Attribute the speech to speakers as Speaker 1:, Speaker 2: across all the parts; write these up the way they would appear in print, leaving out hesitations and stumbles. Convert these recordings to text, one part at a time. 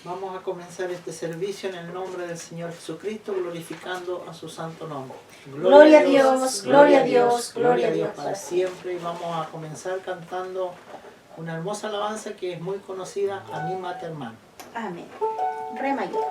Speaker 1: Vamos a comenzar este servicio en el nombre del Señor Jesucristo, glorificando a su santo nombre.
Speaker 2: Gloria a Dios, gloria a Dios, gloria a Dios
Speaker 1: para siempre. Y vamos a comenzar cantando una hermosa alabanza que es muy conocida, Anímate, hermano.
Speaker 2: Amén. Re mayor.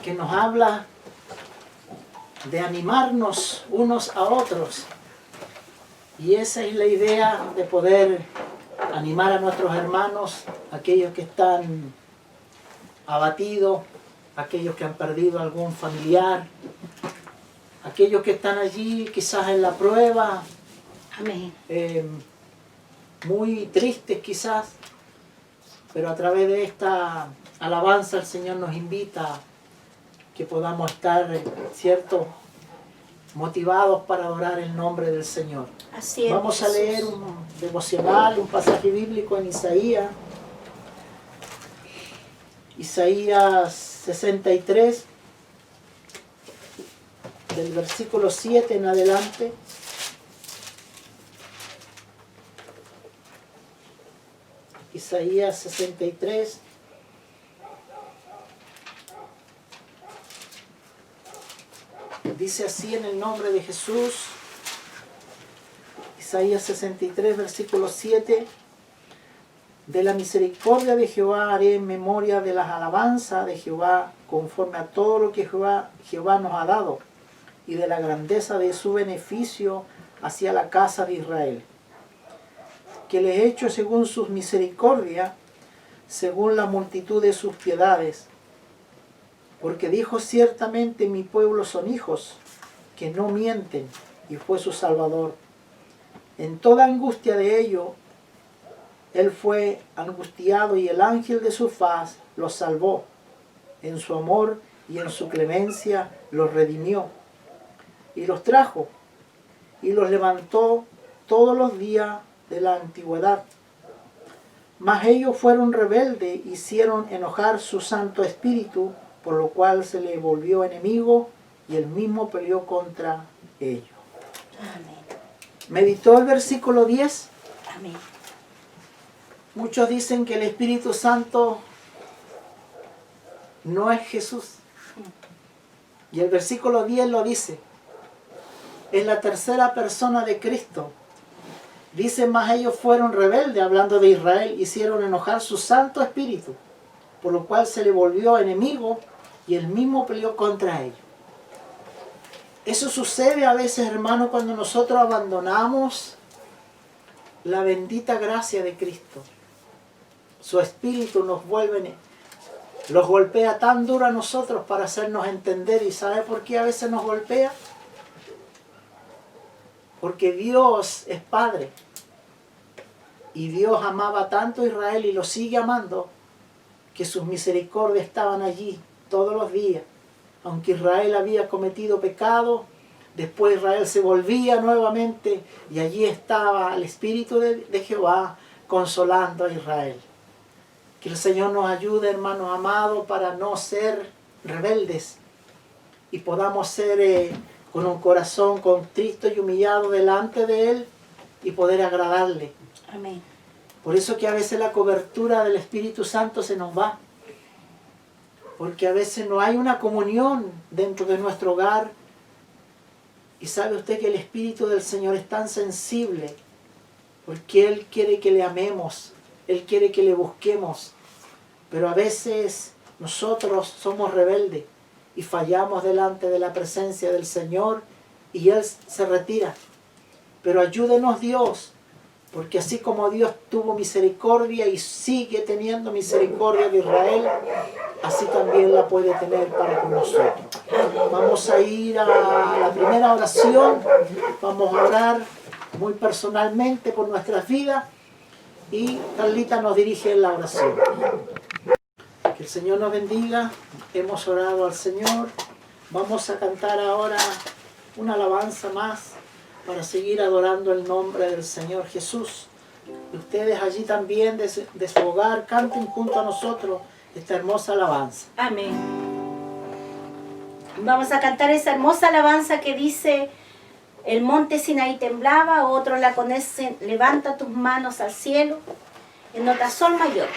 Speaker 1: Que nos habla de animarnos unos a otros, y esa es la idea de poder animar a nuestros hermanos, aquellos que están abatidos, aquellos que han perdido algún familiar, aquellos que están allí quizás en la prueba,
Speaker 2: Amén.
Speaker 1: muy tristes quizás, pero a través de esta alabanza el Señor nos invita que podamos estar, ¿cierto?, motivados para adorar el nombre del Señor.
Speaker 2: Así es.
Speaker 1: Vamos a leer un devocional, un pasaje bíblico en Isaías. Isaías 63, del versículo 7 en adelante. Isaías 63. Dice así en el nombre de Jesús. Isaías 63, versículo 7. De la misericordia de Jehová haré memoria de las alabanzas de Jehová, conforme a todo lo que Jehová nos ha dado, y de la grandeza de su beneficio hacia la casa de Israel, que les he hecho según sus misericordias, según la multitud de sus piedades. Porque dijo ciertamente: mi pueblo son hijos que no mienten, y fue su Salvador. En toda angustia de ellos, él fue angustiado, y el ángel de su faz los salvó. En su amor y en su clemencia los redimió, y los trajo, y los levantó todos los días de la antigüedad. Mas ellos fueron rebeldes, hicieron enojar su Santo Espíritu, por lo cual se le volvió enemigo, y él mismo peleó contra ellos.
Speaker 2: Amén.
Speaker 1: ¿Meditó el versículo 10?
Speaker 2: Amén.
Speaker 1: Muchos dicen que el Espíritu Santo no es Jesús. Y el versículo 10 lo dice. Es la tercera persona de Cristo. Dice: mas ellos fueron rebeldes, hablando de Israel, hicieron enojar su Santo Espíritu, por lo cual se le volvió enemigo, y él mismo peleó contra ellos. Eso sucede a veces, hermano, cuando nosotros abandonamos la bendita gracia de Cristo. Su Espíritu nos los golpea tan duro a nosotros para hacernos entender. ¿Y sabe por qué a veces nos golpea? Porque Dios es Padre. Y Dios amaba tanto a Israel y lo sigue amando, que sus misericordias estaban allí todos los días. Aunque Israel había cometido pecado, después Israel se volvía nuevamente y allí estaba el Espíritu de Jehová consolando a Israel. Que el Señor nos ayude, hermanos amados, para no ser rebeldes y podamos ser con un corazón contrito y humillado delante de Él y poder agradarle.
Speaker 2: Amén.
Speaker 1: Por eso que a veces la cobertura del Espíritu Santo se nos va. Porque a veces no hay una comunión dentro de nuestro hogar. Y sabe usted que el Espíritu del Señor es tan sensible, porque Él quiere que le amemos, Él quiere que le busquemos. Pero a veces nosotros somos rebeldes y fallamos delante de la presencia del Señor y Él se retira. Pero ayúdenos Dios, porque así como Dios tuvo misericordia y sigue teniendo misericordia de Israel, así también la puede tener para con nosotros. Vamos a ir a la primera oración. Vamos a orar muy personalmente por nuestras vidas. Y Carlita nos dirige en la oración. Que el Señor nos bendiga. Hemos orado al Señor. Vamos a cantar ahora una alabanza más para seguir adorando el nombre del Señor Jesús. Y ustedes allí también de su hogar canten junto a nosotros esta hermosa alabanza.
Speaker 2: Amén. Vamos a cantar esa hermosa alabanza que dice: el monte Sinaí temblaba, otros la conocen, levanta tus manos al cielo, en nota sol mayor.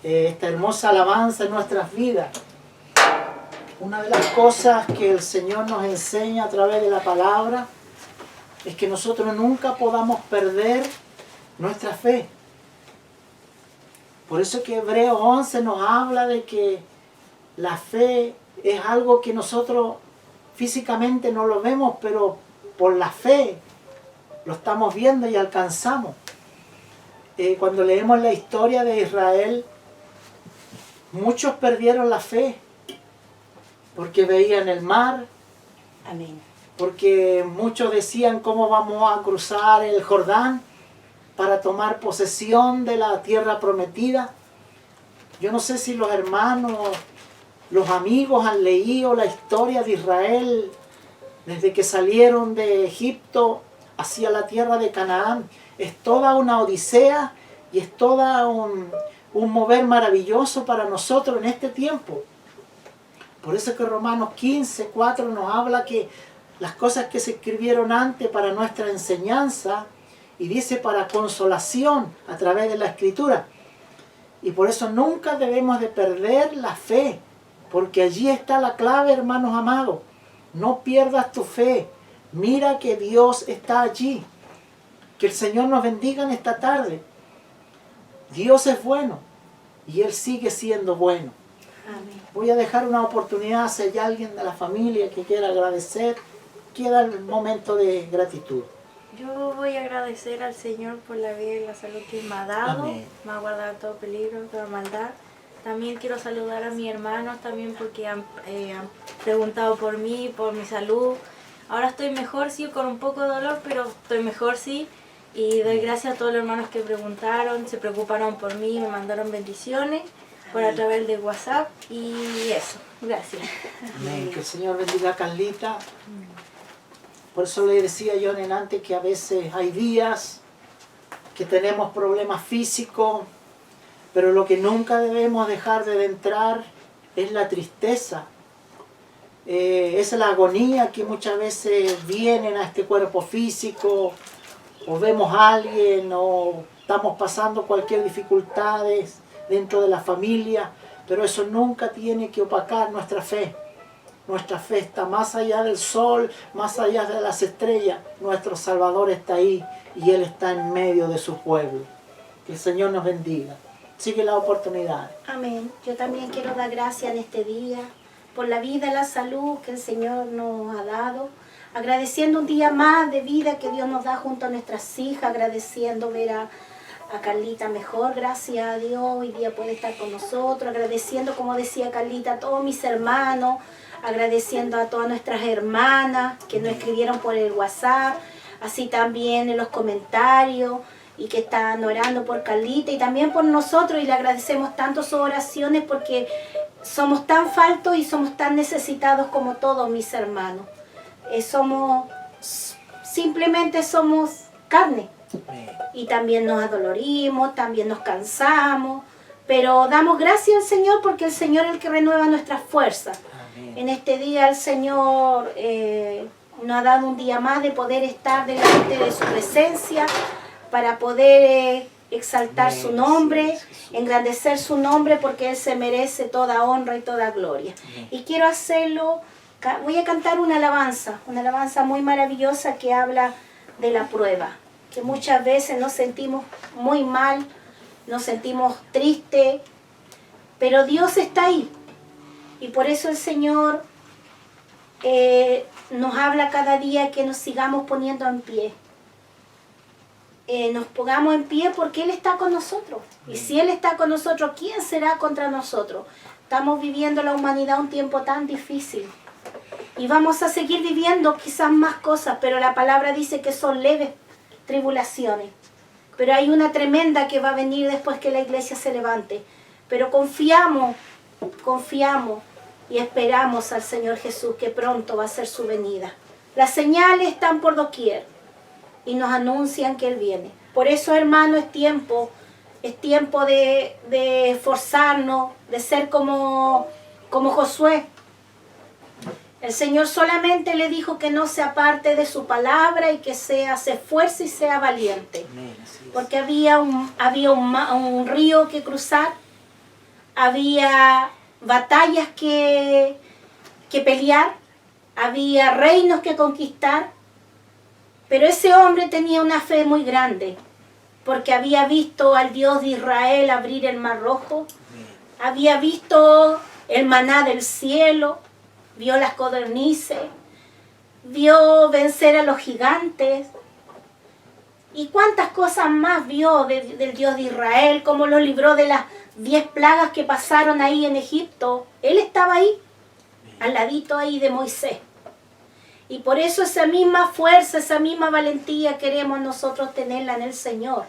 Speaker 1: esta hermosa alabanza en nuestras vidas. Una de las cosas que el Señor nos enseña a través de la palabra es que nosotros nunca podamos perder nuestra fe. Por eso que Hebreos 11 nos habla de que la fe es algo que nosotros físicamente no lo vemos, pero por la fe lo estamos viendo y alcanzamos. Cuando leemos la historia de Israel, muchos perdieron la fe porque veían el mar.
Speaker 2: Amén.
Speaker 1: Porque muchos decían cómo vamos a cruzar el Jordán para tomar posesión de la tierra prometida. Yo no sé si los hermanos, los amigos han leído la historia de Israel desde que salieron de Egipto hacia la tierra de Canaán. Es toda una odisea y es toda un mover maravilloso para nosotros en este tiempo. Por eso que Romanos 15:4 nos habla que las cosas que se escribieron antes para nuestra enseñanza, y dice para consolación a través de la Escritura. Y por eso nunca debemos de perder la fe, porque allí está la clave, hermanos amados. No pierdas tu fe. Mira que Dios está allí. Que el Señor nos bendiga en esta tarde. Dios es bueno y Él sigue siendo bueno.
Speaker 2: Amén.
Speaker 1: Voy a dejar una oportunidad si hay alguien de la familia que quiera agradecer. Queda el momento de gratitud.
Speaker 3: Yo voy a agradecer al Señor por la vida y la salud que me ha dado.
Speaker 1: Amén.
Speaker 3: Me ha guardado todo peligro, toda maldad. También quiero saludar a mis hermanos también porque han preguntado por mí, por mi salud. Ahora estoy mejor, sí, con un poco de dolor, pero estoy mejor, sí. Y doy gracias a todos los hermanos que preguntaron, se preocuparon por mí, me mandaron bendiciones por a través de WhatsApp. Y eso, gracias.
Speaker 1: Amén. Que el Señor bendiga a Carlita. Por eso le decía yo en antes que a veces hay días que tenemos problemas físicos, pero lo que nunca debemos dejar de entrar es la tristeza. Es la agonía que muchas veces vienen a este cuerpo físico, o vemos a alguien, o estamos pasando cualquier dificultad dentro de la familia, pero eso nunca tiene que opacar nuestra fe. Nuestra fe está más allá del sol, más allá de las estrellas. Nuestro Salvador está ahí y Él está en medio de su pueblo. Que el Señor nos bendiga. Sigue la oportunidad.
Speaker 2: Amén. Yo también quiero dar gracias en este día por la vida y la salud que el Señor nos ha dado. Agradeciendo un día más de vida que Dios nos da junto a nuestras hijas. Agradeciendo ver a Carlita mejor, gracias a Dios. Hoy día puede estar con nosotros. Agradeciendo, como decía Carlita, a todos mis hermanos. Agradeciendo a todas nuestras hermanas que nos escribieron por el WhatsApp, así también en los comentarios, y que están orando por Carlita y también por nosotros, y le agradecemos tanto sus oraciones porque somos tan faltos y somos tan necesitados como todos mis hermanos. Simplemente somos carne, y también nos adolorimos, también nos cansamos, pero damos gracias al Señor porque el Señor es el que renueva nuestras fuerzas. En este día el Señor nos ha dado un día más de poder estar delante de su presencia para poder exaltar su nombre, engrandecer su nombre porque Él se merece toda honra y toda gloria. Y quiero hacerlo, voy a cantar una alabanza muy maravillosa que habla de la prueba, que muchas veces nos sentimos muy mal, nos sentimos tristes, pero Dios está ahí. Y por eso el Señor nos habla cada día que nos sigamos poniendo en pie. Nos pongamos en pie porque Él está con nosotros. Y si Él está con nosotros, ¿quién será contra nosotros? Estamos viviendo la humanidad un tiempo tan difícil. Y vamos a seguir viviendo quizás más cosas, pero la palabra dice que son leves tribulaciones. Pero hay una tremenda que va a venir después que la iglesia se levante. Pero confiamos y esperamos al Señor Jesús que pronto va a ser su venida. Las señales están por doquier y nos anuncian que Él viene. Por eso, hermano, es tiempo de esforzarnos, de ser como Josué. El Señor solamente le dijo que no se aparte de su palabra y que se esfuerce y sea valiente. Porque había un río que cruzar había batallas que pelear, había reinos que conquistar, pero ese hombre tenía una fe muy grande, porque había visto al Dios de Israel abrir el Mar Rojo, había visto el maná del cielo, vio las codornices, vio vencer a los gigantes, y cuántas cosas más vio del Dios de Israel, cómo lo libró de las 10 plagas que pasaron ahí en Egipto. Él estaba ahí, al ladito ahí de Moisés. Y por eso esa misma fuerza, esa misma valentía queremos nosotros tenerla en el Señor.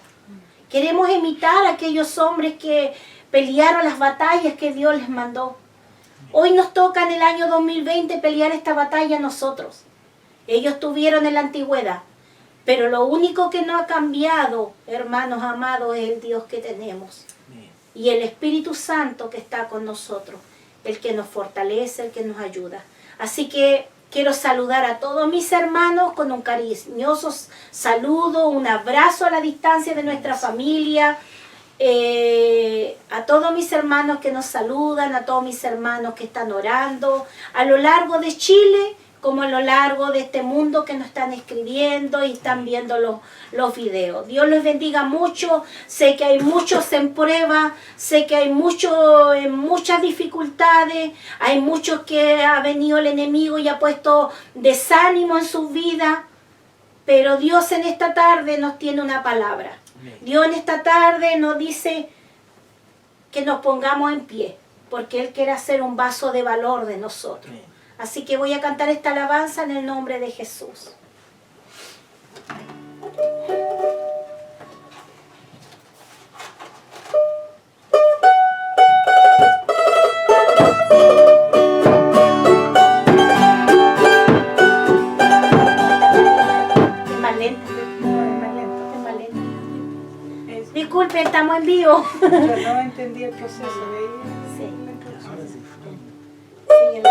Speaker 2: Queremos imitar a aquellos hombres que pelearon las batallas que Dios les mandó. Hoy nos toca en el año 2020 pelear esta batalla a nosotros. Ellos tuvieron en la antigüedad. Pero lo único que no ha cambiado, hermanos amados, es el Dios que tenemos. Y el Espíritu Santo que está con nosotros. El que nos fortalece, el que nos ayuda. Así que quiero saludar a todos mis hermanos con un cariñoso saludo, un abrazo a la distancia de nuestra familia. A todos mis hermanos que nos saludan, a todos mis hermanos que están orando, a lo largo de Chile, como a lo largo de este mundo que nos están escribiendo y están viendo los videos. Dios les bendiga mucho. Sé que hay muchos en prueba, sé que hay muchas dificultades, hay muchos que ha venido el enemigo y ha puesto desánimo en sus vidas, pero Dios en esta tarde nos tiene una palabra. Dios en esta tarde nos dice que nos pongamos en pie, porque Él quiere hacer un vaso de valor de nosotros. Así que voy a cantar esta alabanza en el nombre de Jesús. Es más lenta.
Speaker 4: No, es más lento.
Speaker 2: Es más lenta. Disculpen, estamos en vivo.
Speaker 4: Yo no entendí el proceso de ella.
Speaker 2: Sí.
Speaker 1: Ahora sí.
Speaker 2: Síguela.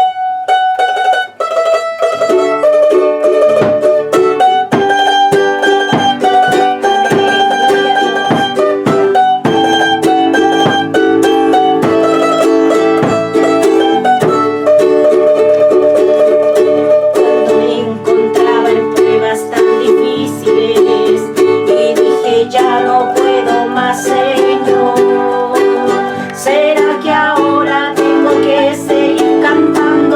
Speaker 2: Cuando me encontraba en pruebas tan difíciles y dije ya no puedo más, Señor, ¿será que ahora tengo que seguir cantando?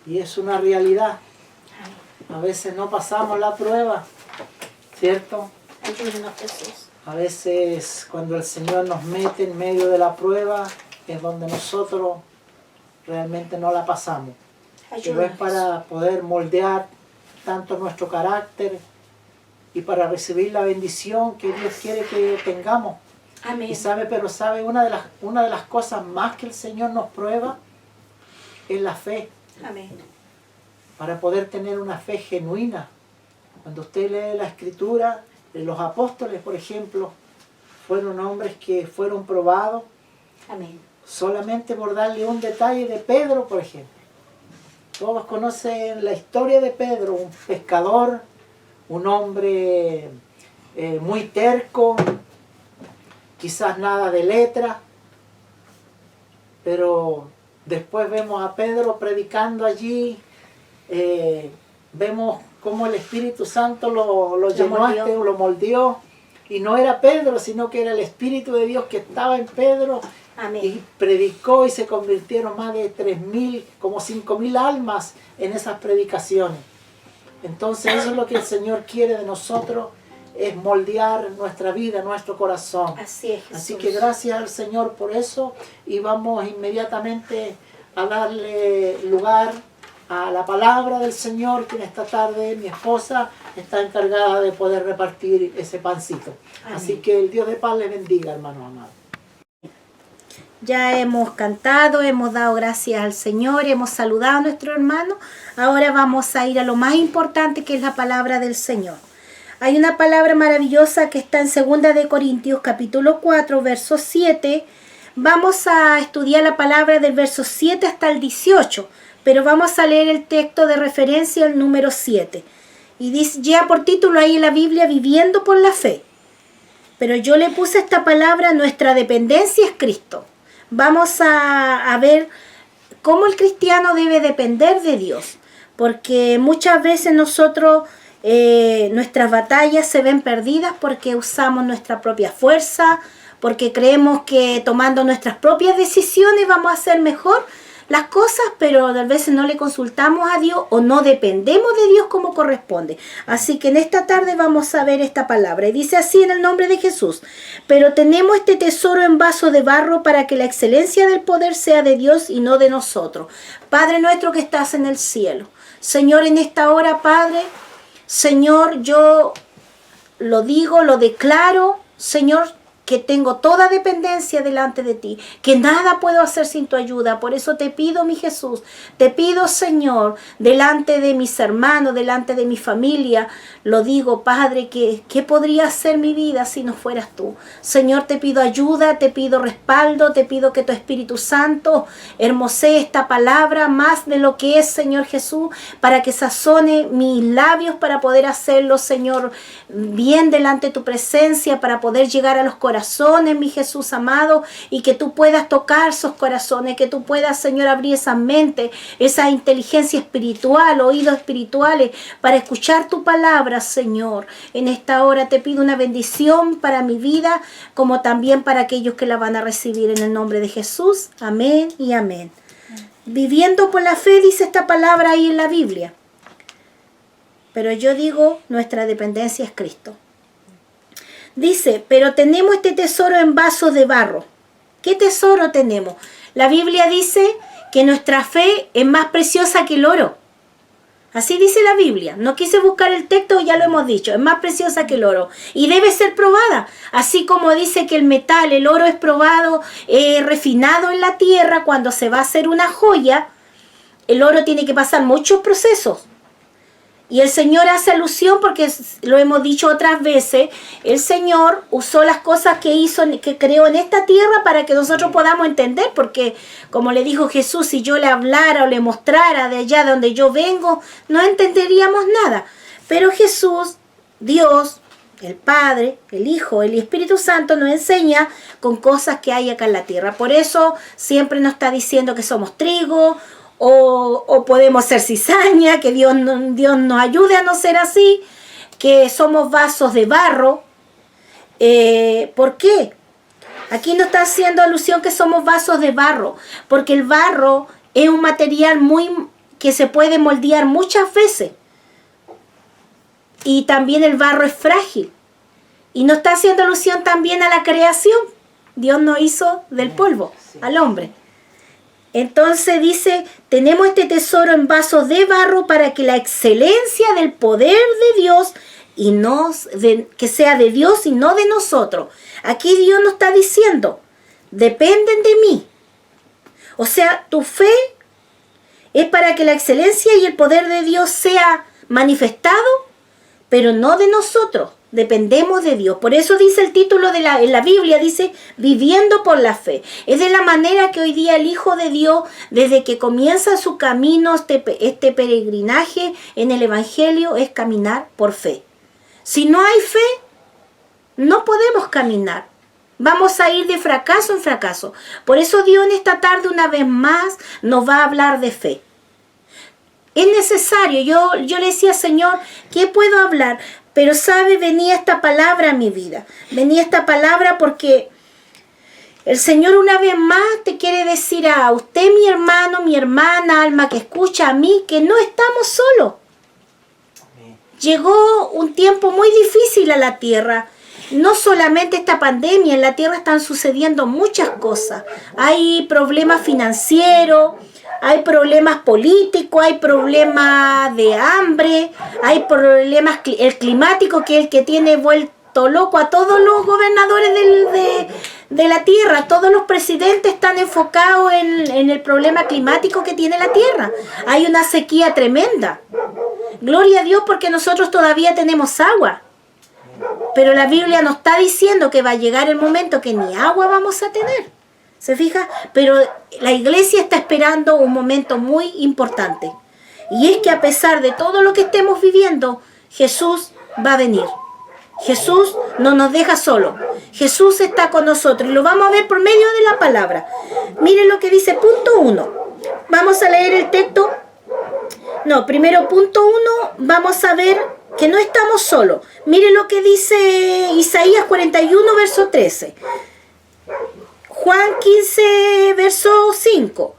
Speaker 1: Y es una realidad. A veces no pasamos la prueba, ¿cierto?
Speaker 2: Ayúdenos, Jesús.
Speaker 1: A veces cuando el Señor nos mete en medio de la prueba es donde nosotros realmente no la pasamos. Pero es
Speaker 2: Ayúdenos.
Speaker 1: para poder moldear tanto nuestro carácter y para recibir la bendición que Dios quiere que tengamos.
Speaker 2: Amén.
Speaker 1: Y sabe, una de las cosas más que el Señor nos prueba es la fe,
Speaker 2: Amén.
Speaker 1: para poder tener una fe genuina. Cuando usted lee la Escritura, los apóstoles, por ejemplo, fueron hombres que fueron probados.
Speaker 2: Amén.
Speaker 1: Solamente por darle un detalle de Pedro, por ejemplo. Todos conocen la historia de Pedro, un pescador, un hombre muy terco, quizás nada de letra, pero después vemos a Pedro predicando allí, vemos cómo el Espíritu Santo lo llenó,
Speaker 2: moldeó.
Speaker 1: lo moldeó, y no era Pedro, sino que era el Espíritu de Dios que estaba en Pedro.
Speaker 2: Amén.
Speaker 1: Y predicó y se convirtieron más de 3.000, como 5.000 almas en esas predicaciones. Entonces eso es lo que el Señor quiere de nosotros, es moldear nuestra vida, nuestro corazón.
Speaker 2: Así es, Jesús.
Speaker 1: Así que gracias al Señor por eso y vamos inmediatamente a darle lugar a la palabra del Señor, que en esta tarde mi esposa está encargada de poder repartir ese pancito.
Speaker 2: Amén.
Speaker 1: Así que el Dios de paz le bendiga, hermanos amados.
Speaker 2: Ya hemos cantado, hemos dado gracias al Señor, hemos saludado a nuestro hermano. Ahora vamos a ir a lo más importante, que es la palabra del Señor. Hay una palabra maravillosa que está en 2 de Corintios capítulo 4, verso 7. Vamos a estudiar la palabra del verso 7 hasta el 18, pero vamos a leer el texto de referencia, el número 7. Y dice, ya por título ahí en la Biblia, Viviendo por la Fe. Pero yo le puse esta palabra, nuestra dependencia es Cristo. Vamos a ver cómo el cristiano debe depender de Dios, porque muchas veces nosotros, nuestras batallas se ven perdidas porque usamos nuestra propia fuerza, porque creemos que tomando nuestras propias decisiones vamos a hacer mejor las cosas, pero a veces no le consultamos a Dios o no dependemos de Dios como corresponde. Así que en esta tarde vamos a ver esta palabra. Y dice así en el nombre de Jesús: pero tenemos este tesoro en vaso de barro para que la excelencia del poder sea de Dios y no de nosotros. Padre nuestro que estás en el cielo. Señor, en esta hora, Padre, Señor, yo lo digo, lo declaro, Señor, que tengo toda dependencia delante de ti, que nada puedo hacer sin tu ayuda. Por eso te pido, mi Jesús, te pido, Señor, delante de mis hermanos, delante de mi familia, lo digo, Padre, que ¿qué podría hacer mi vida si no fueras tú? Señor, te pido ayuda, te pido respaldo, te pido que tu Espíritu Santo hermosee esta palabra más de lo que es, Señor Jesús, para que sazone mis labios, para poder hacerlo, Señor, bien delante de tu presencia, para poder llegar a los corazones, mi Jesús amado, y que tú puedas tocar esos corazones, que tú puedas, Señor, abrir esa mente, esa inteligencia espiritual, oídos espirituales, para escuchar tu palabra, Señor. En esta hora te pido una bendición para mi vida, como también para aquellos que la van a recibir en el nombre de Jesús. Amén y amén. Viviendo por la fe, dice esta palabra ahí en la Biblia. Pero yo digo, nuestra dependencia es Cristo. Dice, pero tenemos este tesoro en vasos de barro. ¿Qué tesoro tenemos? La Biblia dice que nuestra fe es más preciosa que el oro. Así dice la Biblia. No quise buscar el texto, ya lo hemos dicho. Es más preciosa que el oro. Y debe ser probada. Así como dice que el metal, el oro es probado, refinado en la tierra. Cuando se va a hacer una joya, el oro tiene que pasar muchos procesos. Y el Señor hace alusión, porque lo hemos dicho otras veces, el Señor usó las cosas que hizo, que creó en esta tierra para que nosotros podamos entender, porque como le dijo Jesús, si yo le hablara o le mostrara de allá de donde yo vengo, no entenderíamos nada. Pero Jesús, Dios, el Padre, el Hijo, el Espíritu Santo nos enseña con cosas que hay acá en la tierra. Por eso siempre nos está diciendo que somos trigo, o podemos ser cizaña, que Dios nos ayude a no ser así, que somos vasos de barro. ¿Por qué? Aquí nos está haciendo alusión que somos vasos de barro, porque el barro es un material que se puede moldear muchas veces. Y también el barro es frágil. Y no está haciendo alusión también a la creación. Dios nos hizo del polvo, al hombre. Entonces dice, tenemos este tesoro en vasos de barro para que la excelencia del poder de Dios que sea de Dios y no de nosotros. Aquí Dios nos está diciendo, dependen de mí. O sea, tu fe es para que la excelencia y el poder de Dios sea manifestado, pero no de nosotros. Dependemos de Dios. Por eso dice el título en la Biblia, dice, viviendo por la fe. Es de la manera que hoy día el Hijo de Dios, desde que comienza su camino, este peregrinaje en el Evangelio, es caminar por fe. Si no hay fe, no podemos caminar. Vamos a ir de fracaso en fracaso. Por eso Dios en esta tarde una vez más nos va a hablar de fe. Es necesario. Yo le decía, Señor, ¿qué puedo hablar? Pero sabe, venía esta palabra a mi vida. Venía esta palabra porque el Señor una vez más te quiere decir a usted, mi hermano, mi hermana, alma que escucha a mí, que no estamos solos. Llegó un tiempo muy difícil a la tierra. No solamente esta pandemia, en la tierra están sucediendo muchas cosas. Hay problemas financieros, hay problemas políticos, hay problemas de hambre, hay problemas climáticos, que es el que tiene vuelto loco a todos los gobernadores de la tierra. Todos los presidentes están enfocados en el problema climático que tiene la tierra. Hay una sequía tremenda. Gloria a Dios porque nosotros todavía tenemos agua. Pero la Biblia nos está diciendo que va a llegar el momento que ni agua vamos a tener. ¿Se fija? Pero la iglesia está esperando un momento muy importante. Y es que a pesar de todo lo que estemos viviendo, Jesús va a venir. Jesús no nos deja solo. Jesús está con nosotros. Y lo vamos a ver por medio de la palabra. Miren lo que dice punto 1. Vamos a leer el texto. No, primero punto 1, vamos a ver que no estamos solos. Miren lo que dice Isaías 41, verso 13. Juan 15, verso 5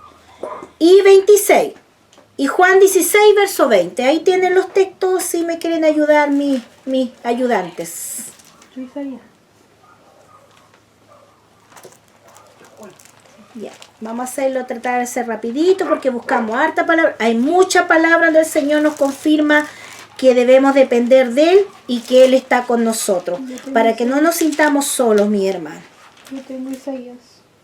Speaker 2: y 26. Y Juan 16, verso 20. Ahí tienen los textos si me quieren ayudar mis ayudantes. Ya, vamos a hacerlo, tratar de ser rapidito porque buscamos harta palabra. Hay mucha palabra donde el Señor nos confirma que debemos depender de Él y que Él está con nosotros. Para que no nos sintamos solos, mi hermano.
Speaker 4: Yo tengo Isaías.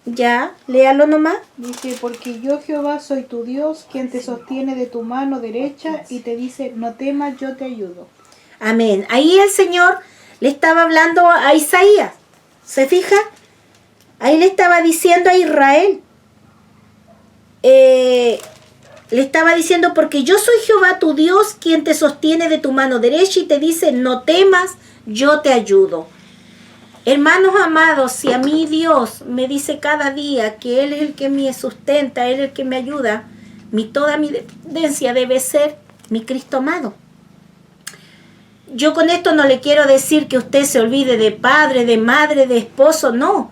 Speaker 2: Ya, léalo nomás.
Speaker 4: Dice, porque yo Jehová soy tu Dios, quien te sostiene de tu mano derecha y te dice, no temas, yo te ayudo.
Speaker 2: Amén. Ahí el Señor le estaba hablando a Isaías. ¿Se fija? Ahí le estaba diciendo a Israel. Le estaba diciendo, porque yo soy Jehová tu Dios, quien te sostiene de tu mano derecha y te dice, no temas, yo te ayudo. Hermanos amados, si a mí Dios me dice cada día que Él es el que me sustenta, Él es el que me ayuda, toda mi dependencia debe ser mi Cristo amado. Yo con esto no le quiero decir que usted se olvide de padre, de madre, de esposo, no.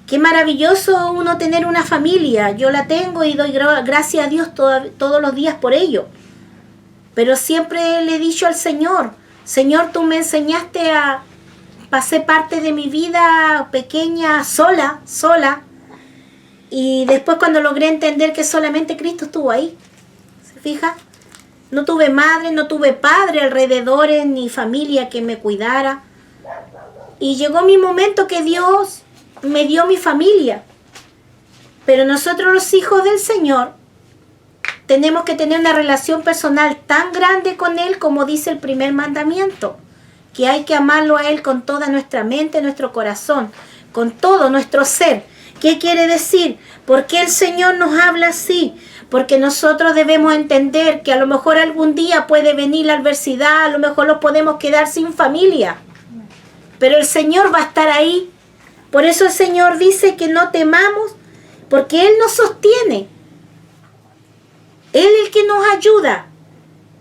Speaker 2: Qué maravilloso uno tener una familia. Yo la tengo y doy gracias a Dios todos los días por ello. Pero siempre le he dicho al Señor, Señor, tú me enseñaste pasé parte de mi vida pequeña sola. Y después cuando logré entender que solamente Cristo estuvo ahí. ¿Se fija? No tuve madre, no tuve padre alrededor, ni familia que me cuidara. Y llegó mi momento que Dios me dio mi familia. Pero nosotros los hijos del Señor tenemos que tener una relación personal tan grande con Él como dice el primer mandamiento. Que hay que amarlo a Él con toda nuestra mente, nuestro corazón, con todo nuestro ser. ¿Qué quiere decir? ¿Por qué el Señor nos habla así? Porque nosotros debemos entender que a lo mejor algún día puede venir la adversidad, a lo mejor nos podemos quedar sin familia. Pero el Señor va a estar ahí. Por eso el Señor dice que no temamos, porque Él nos sostiene. Él es el que nos ayuda.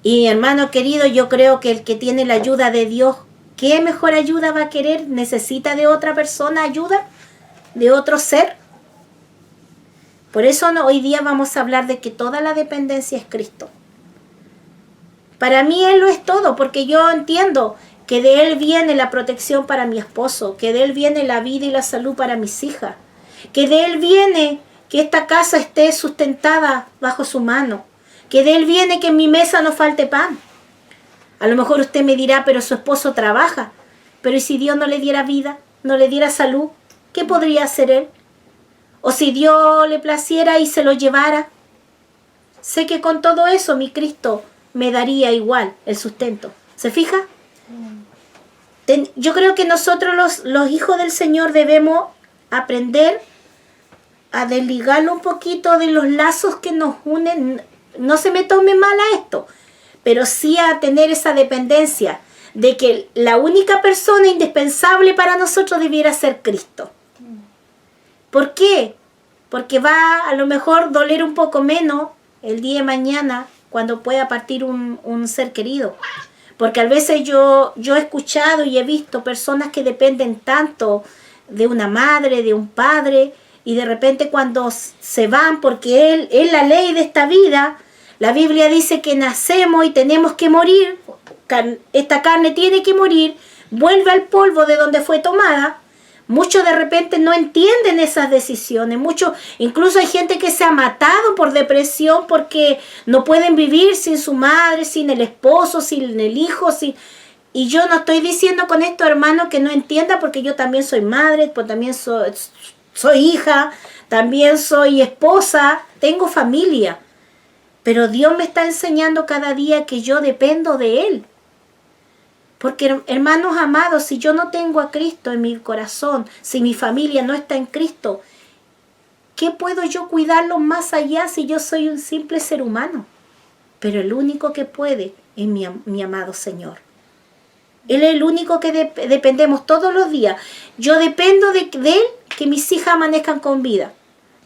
Speaker 2: Y hermano querido, yo creo que el que tiene la ayuda de Dios, ¿qué mejor ayuda va a querer? ¿Necesita de otra persona ayuda? ¿De otro ser? Por eso hoy día vamos a hablar de que toda la dependencia es Cristo. Para mí Él lo es todo, porque yo entiendo que de Él viene la protección para mi esposo, que de Él viene la vida y la salud para mis hijas, que de Él viene que esta casa esté sustentada bajo su mano, que de Él viene que en mi mesa no falte pan. A lo mejor usted me dirá, pero su esposo trabaja, pero ¿y si Dios no le diera vida, no le diera salud? ¿Qué podría hacer Él? O si Dios le placiera y se lo llevara. Sé que con todo eso mi Cristo me daría igual el sustento. ¿Se fija? Yo creo que nosotros los hijos del Señor debemos aprender a desligarlo un poquito de los lazos que nos unen. No se me tome mal a esto, pero sí a tener esa dependencia de que la única persona indispensable para nosotros debiera ser Cristo. ¿Por qué? Porque va a lo mejor doler un poco menos el día de mañana cuando pueda partir un ser querido. Porque a veces yo he escuchado y he visto personas que dependen tanto de una madre, de un padre, y de repente cuando se van, porque Él es la ley de esta vida, la Biblia dice que nacemos y tenemos que morir, esta carne tiene que morir, vuelve al polvo de donde fue tomada. Muchos de repente no entienden esas decisiones. Incluso hay gente que se ha matado por depresión porque no pueden vivir sin su madre, sin el esposo, sin el hijo. Y yo no estoy diciendo con esto, hermano, que no entienda, porque yo también soy madre, pues también soy hija, también soy esposa, tengo familia. Pero Dios me está enseñando cada día que yo dependo de Él. Porque, hermanos amados, si yo no tengo a Cristo en mi corazón, si mi familia no está en Cristo, ¿qué puedo yo cuidarlo más allá si yo soy un simple ser humano? Pero el único que puede es mi amado Señor. Él es el único que dependemos todos los días. Yo dependo de Él que mis hijas amanezcan con vida.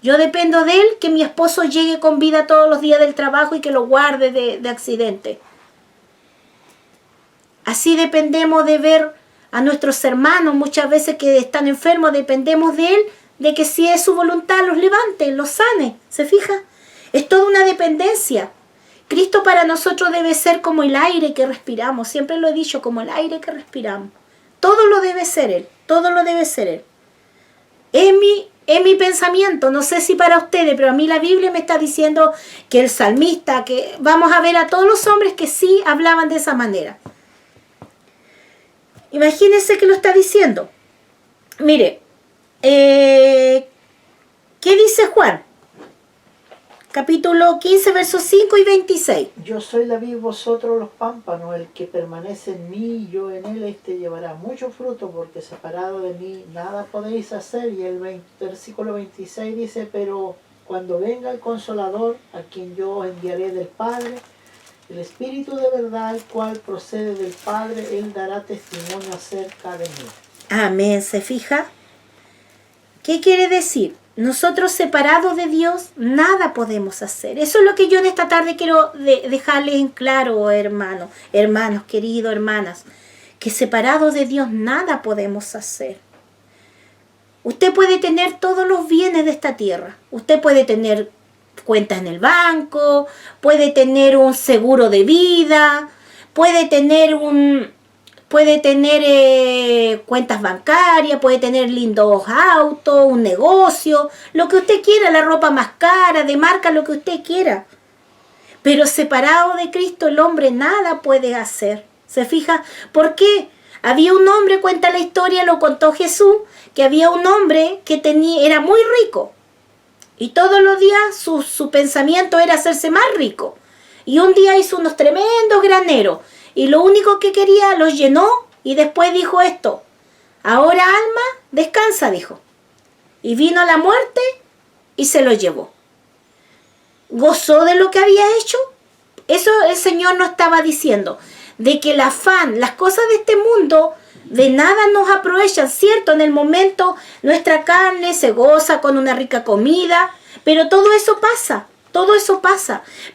Speaker 2: Yo dependo de Él que mi esposo llegue con vida todos los días del trabajo y que lo guarde de accidente. Así dependemos de ver a nuestros hermanos, muchas veces que están enfermos, dependemos de Él, de que si es su voluntad los levante, los sane. ¿Se fija? Es toda una dependencia. Cristo para nosotros debe ser como el aire que respiramos. Siempre lo he dicho, como el aire que respiramos. Todo lo debe ser Él. Todo lo debe ser Él. Es mi pensamiento. No sé si para ustedes, pero a mí la Biblia me está diciendo que el salmista, que vamos a ver a todos los hombres que sí hablaban de esa manera. Imagínense que lo está diciendo. Mire, ¿qué dice Juan? Capítulo 15, versos 5 y 26.
Speaker 1: Yo soy la vid, vosotros los pámpanos, el que permanece en mí y yo en él, este llevará mucho fruto, porque separado de mí nada podéis hacer. Y el versículo 26 dice, pero cuando venga el Consolador, a quien yo os enviaré del Padre, el Espíritu de verdad, el cual procede del Padre, Él dará testimonio acerca de mí.
Speaker 2: Amén. ¿Se fija? ¿Qué quiere decir? Nosotros separados de Dios, nada podemos hacer. Eso es lo que yo en esta tarde quiero dejarles en claro, hermanos, queridos, hermanas, que separados de Dios nada podemos hacer. Usted puede tener todos los bienes de esta tierra. Usted puede tener cuentas en el banco, puede tener un seguro de vida, puede tener cuentas bancarias, puede tener lindos autos, un negocio, lo que usted quiera, la ropa más cara, de marca, lo que usted quiera. Pero separado de Cristo el hombre nada puede hacer. ¿Se fija? ¿Por qué? Había un hombre, cuenta la historia, lo contó Jesús, que había un hombre que era muy rico. Y todos los días su pensamiento era hacerse más rico. Y un día hizo unos tremendos graneros. Y lo único que quería los llenó y después dijo esto. Ahora, alma, descansa, dijo. Y vino la muerte y se lo llevó. ¿Gozó de lo que había hecho? Eso el Señor nos estaba diciendo. De que el afán, las cosas de este mundo, de nada nos aprovechan, ¿cierto? En el momento nuestra carne se goza con una rica comida, pero todo eso pasa.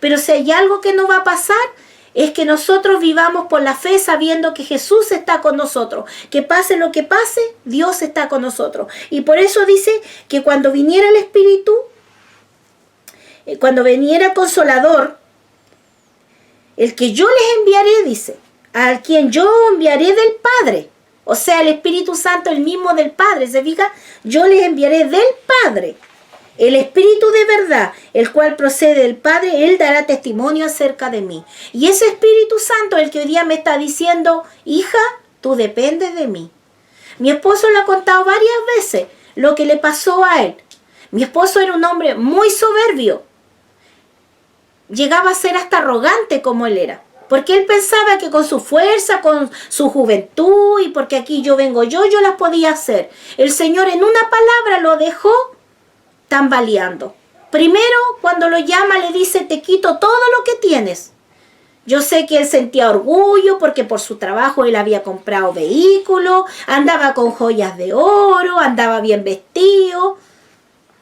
Speaker 2: Pero si hay algo que no va a pasar, es que nosotros vivamos por la fe sabiendo que Jesús está con nosotros. Que pase lo que pase, Dios está con nosotros. Y por eso dice que cuando viniera el Espíritu, cuando viniera Consolador, el que yo les enviaré, dice, al quien yo enviaré del Padre, o sea, el Espíritu Santo, el mismo del Padre, ¿se fija? Yo les enviaré del Padre, el Espíritu de verdad, el cual procede del Padre, Él dará testimonio acerca de mí. Y ese Espíritu Santo, el que hoy día me está diciendo, hija, tú dependes de mí. Mi esposo le ha contado varias veces lo que le pasó a él. Mi esposo era un hombre muy soberbio. Llegaba a ser hasta arrogante como él era. Porque él pensaba que con su fuerza, con su juventud y porque aquí yo vengo yo las podía hacer. El Señor en una palabra lo dejó tambaleando. Primero, cuando lo llama, le dice, te quito todo lo que tienes. Yo sé que él sentía orgullo porque por su trabajo él había comprado vehículos, andaba con joyas de oro, andaba bien vestido.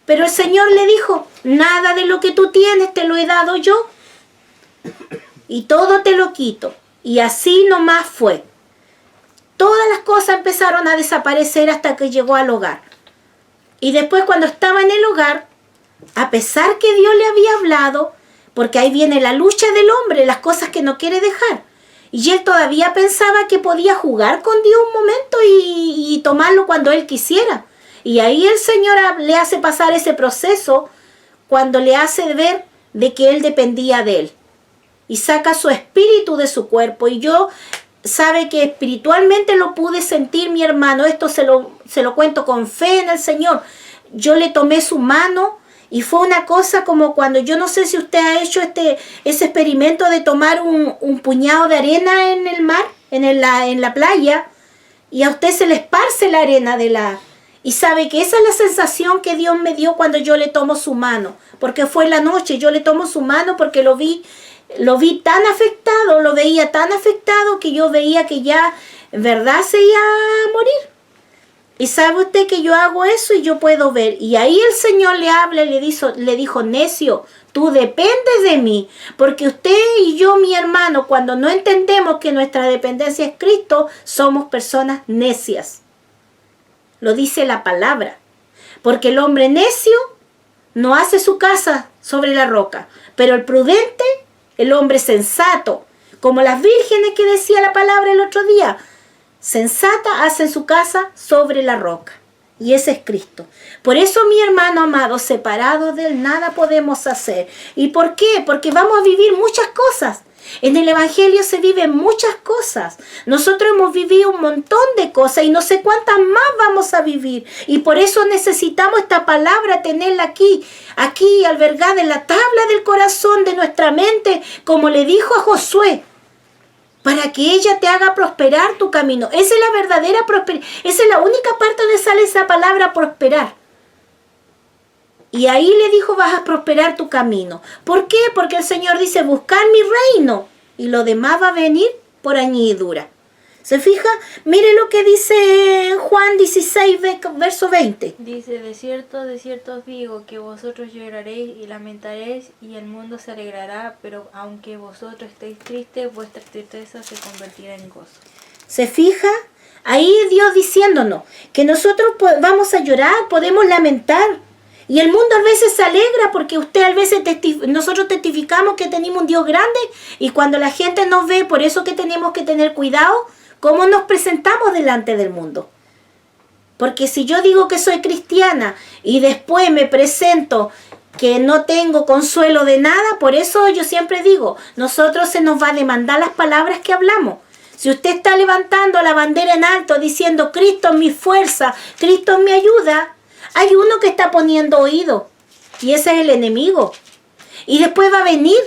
Speaker 2: Pero el Señor le dijo, nada de lo que tú tienes te lo he dado yo. Y todo te lo quito. Y así nomás fue. Todas las cosas empezaron a desaparecer hasta que llegó al hogar. Y después cuando estaba en el hogar, a pesar que Dios le había hablado, porque ahí viene la lucha del hombre, las cosas que no quiere dejar. Y él todavía pensaba que podía jugar con Dios un momento y tomarlo cuando él quisiera. Y ahí el Señor le hace pasar ese proceso cuando le hace ver de que él dependía de él. Y saca su espíritu de su cuerpo. Y yo, sabe que espiritualmente lo pude sentir, mi hermano. Esto se lo cuento con fe en el Señor. Yo le tomé su mano y fue una cosa como cuando, yo no sé si usted ha hecho ese experimento de tomar un puñado de arena en el mar, en la playa, y a usted se le esparce la arena y sabe que esa es la sensación que Dios me dio cuando yo le tomo su mano. Porque fue la noche, yo le tomo su mano porque lo vi tan afectado, lo veía tan afectado que yo veía que ya en verdad se iba a morir. Y sabe usted que yo hago eso y yo puedo ver. Y ahí el Señor le habla y le dijo, necio, tú dependes de mí. Porque usted y yo, mi hermano, cuando no entendemos que nuestra dependencia es Cristo, somos personas necias. Lo dice la palabra. Porque el hombre necio no hace su casa sobre la roca. Pero el prudente, el hombre sensato, como las vírgenes que decía la palabra el otro día, sensata hace su casa sobre la roca. Y ese es Cristo. Por eso, mi hermano amado, separados de él nada podemos hacer. ¿Y por qué? Porque vamos a vivir muchas cosas. En el Evangelio se viven muchas cosas. Nosotros hemos vivido un montón de cosas y no sé cuántas más vamos a vivir. Y por eso necesitamos esta palabra, tenerla aquí albergada en la tabla del corazón de nuestra mente, como le dijo a Josué, para que ella te haga prosperar tu camino. Esa es la verdadera prosperidad. Esa es la única parte donde sale esa palabra prosperar. Y ahí le dijo, vas a prosperar tu camino. ¿Por qué? Porque el Señor dice, buscar mi reino. Y lo demás va a venir por añadidura. ¿Se fija? Mire lo que dice Juan 16, verso 20.
Speaker 3: Dice, de cierto os digo, que vosotros lloraréis y lamentaréis, y el mundo se alegrará, pero aunque vosotros estéis tristes, vuestra tristeza se convertirá en gozo.
Speaker 2: ¿Se fija? Ahí Dios diciéndonos que nosotros vamos a llorar, podemos lamentar. Y el mundo a veces se alegra porque nosotros testificamos que tenemos un Dios grande, y cuando la gente nos ve, por eso que tenemos que tener cuidado cómo nos presentamos delante del mundo. Porque si yo digo que soy cristiana y después me presento que no tengo consuelo de nada, por eso yo siempre digo, nosotros se nos va a demandar las palabras que hablamos. Si usted está levantando la bandera en alto diciendo, Cristo es mi fuerza, Cristo es mi ayuda, hay uno que está poniendo oído, y ese es el enemigo. Y después va a venir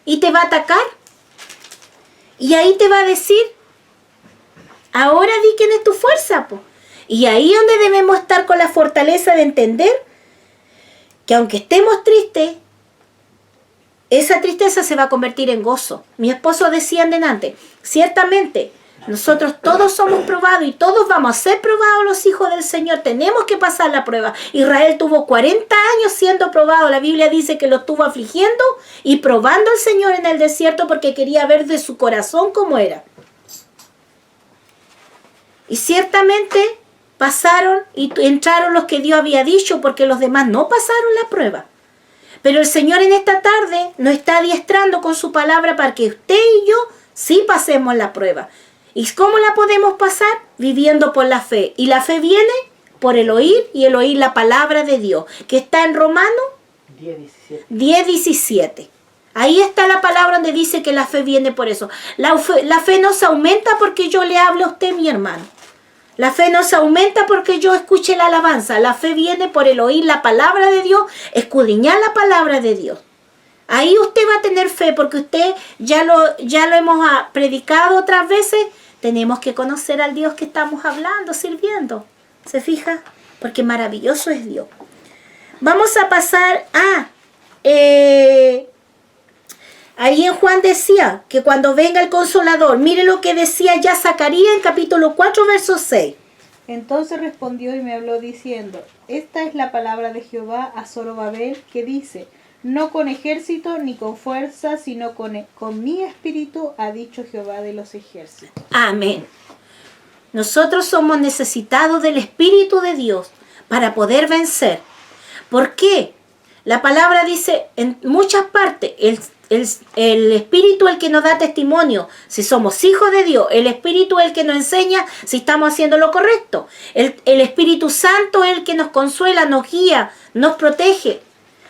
Speaker 2: y te va a atacar. Y ahí te va a decir, ahora di quién es tu fuerza, po. Y ahí es donde debemos estar con la fortaleza de entender que aunque estemos tristes, esa tristeza se va a convertir en gozo. Mi esposo decía antes, ciertamente, nosotros todos somos probados y todos vamos a ser probados los hijos del Señor. Tenemos que pasar la prueba. Israel tuvo 40 años siendo probado. La Biblia dice que lo estuvo afligiendo y probando al Señor en el desierto porque quería ver de su corazón cómo era. Y ciertamente pasaron y entraron los que Dios había dicho, porque los demás no pasaron la prueba. Pero el Señor en esta tarde nos está adiestrando con su palabra para que usted y yo sí pasemos la prueba. ¿Y cómo la podemos pasar? Viviendo por la fe. Y la fe viene por el oír y el oír la palabra de Dios, que está en Romanos 10:17. Ahí está la palabra donde dice que la fe viene por eso. La fe no se aumenta porque yo le hable a usted, mi hermano. La fe no se aumenta porque yo escuche la alabanza. La fe viene por el oír la palabra de Dios, escudriñar la palabra de Dios. Ahí usted va a tener fe porque usted ya lo hemos predicado otras veces. Tenemos que conocer al Dios que estamos hablando, sirviendo. ¿Se fija? Porque maravilloso es Dios. Vamos a pasar a... ahí en Juan decía que cuando venga el Consolador, mire lo que decía ya Zacarías en capítulo 4, verso 6.
Speaker 4: Entonces respondió y me habló diciendo, esta es la palabra de Jehová a Zorobabel, que dice, no con ejército ni con fuerza, sino con mi espíritu, ha dicho Jehová de los ejércitos.
Speaker 2: Amén. Nosotros somos necesitados del Espíritu de Dios para poder vencer. ¿Por qué? La palabra dice en muchas partes, el Espíritu es el que nos da testimonio si somos hijos de Dios. El Espíritu es el que nos enseña si estamos haciendo lo correcto. El Espíritu Santo es el que nos consuela, nos guía, nos protege,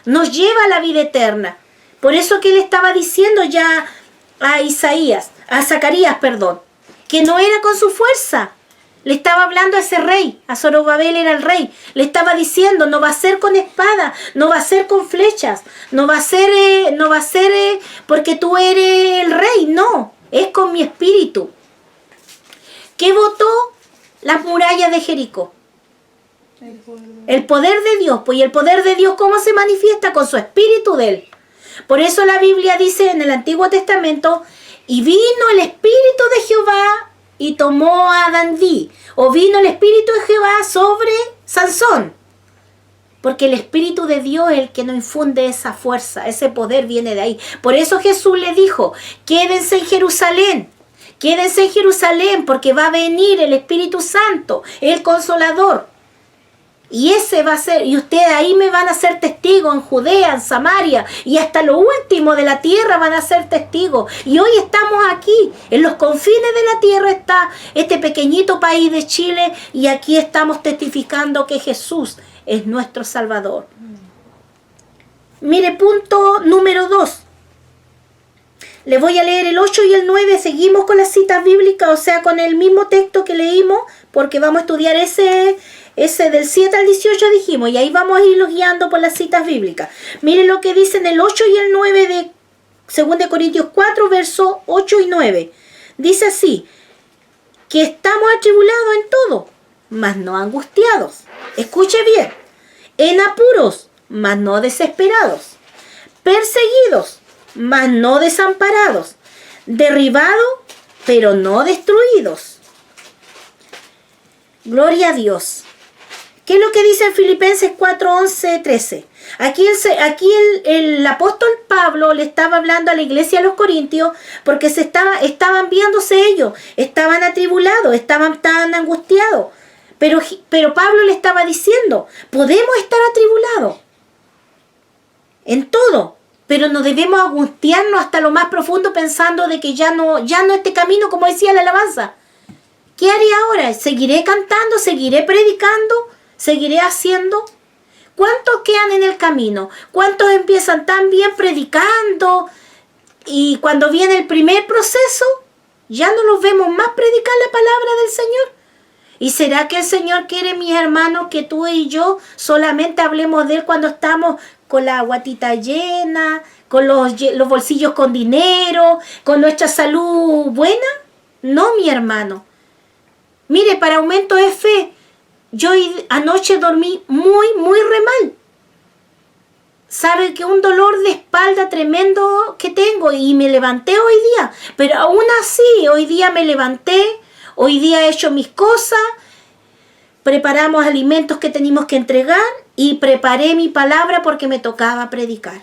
Speaker 2: nos lleva a la vida eterna. Por eso que él estaba diciendo ya a Zacarías, que no era con su fuerza. Le estaba hablando a ese rey, a Zorobabel era el rey. Le estaba diciendo, no va a ser con espada, no va a ser con flechas, no va a ser porque tú eres el rey, no, es con mi espíritu. ¿Qué botó las murallas de Jericó? El poder de Dios, pues, y el poder de Dios, ¿cómo se manifiesta? Con su espíritu de él. Por eso la Biblia dice en el Antiguo Testamento, y vino el espíritu de Jehová y tomó a Dandí, o vino el espíritu de Jehová sobre Sansón. Porque el espíritu de Dios es el que nos infunde esa fuerza, ese poder viene de ahí. Por eso Jesús le dijo, quédense en Jerusalén, porque va a venir el Espíritu Santo, el Consolador. Y ese va a ser, y ustedes ahí me van a ser testigos en Judea, en Samaria, y hasta lo último de la tierra van a ser testigos. Y hoy estamos aquí, en los confines de la tierra está este pequeñito país de Chile, y aquí estamos testificando que Jesús es nuestro Salvador. Mire, punto número 2. Le voy a leer el 8 y el 9, seguimos con las citas bíblicas, o sea, con el mismo texto que leímos, porque vamos a estudiar ese del 7 al 18 dijimos, y ahí vamos a irlos guiando por las citas bíblicas. Miren lo que dicen el 8 y el 9 de 2 Corintios 4, versos 8 y 9. Dice así, que estamos atribulados en todo, mas no angustiados. Escuche bien, en apuros, mas no desesperados, perseguidos, mas no desamparados, derribados, pero no destruidos. Gloria a Dios. ¿Qué es lo que dice en Filipenses 4, 11, 13? Aquí el apóstol Pablo le estaba hablando a la iglesia de los Corintios porque estaban viéndose ellos, estaban atribulados, estaban tan angustiados. Pero Pablo le estaba diciendo, podemos estar atribulados en todo, pero no debemos angustiarnos hasta lo más profundo pensando de que ya no este camino, como decía la alabanza. ¿Qué haré ahora? ¿Seguiré cantando? ¿Seguiré predicando? ¿Seguiré haciendo? ¿Cuántos quedan en el camino? ¿Cuántos empiezan tan bien predicando? Y cuando viene el primer proceso, ya no los vemos más predicar la palabra del Señor. ¿Y será que el Señor quiere, mis hermanos, que tú y yo solamente hablemos de Él cuando estamos con la guatita llena, con los bolsillos con dinero, con nuestra salud buena? No, mi hermano. Mire, para aumento de fe, yo anoche dormí muy re mal. Sabe que un dolor de espalda tremendo que tengo y me levanté hoy día. Pero aún así, hoy día me levanté, hoy día he hecho mis cosas, preparamos alimentos que teníamos que entregar y preparé mi palabra porque me tocaba predicar.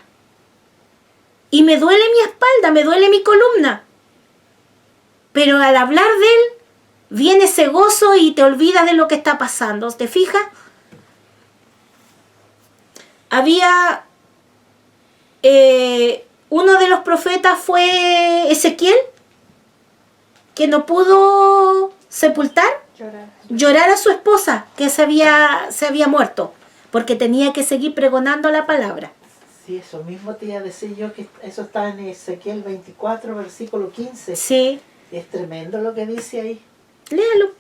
Speaker 2: Y me duele mi espalda, me duele mi columna. Pero al hablar de Él, viene ese gozo y te olvidas de lo que está pasando. ¿Te fijas? Había uno de los profetas fue Ezequiel, que no pudo sepultar, llorar a su esposa que se había muerto, porque tenía que seguir pregonando la palabra.
Speaker 1: Sí, eso mismo te iba a decir yo, que eso está en Ezequiel 24, versículo 15.
Speaker 2: Sí,
Speaker 1: Es tremendo lo que dice ahí.
Speaker 2: léalo.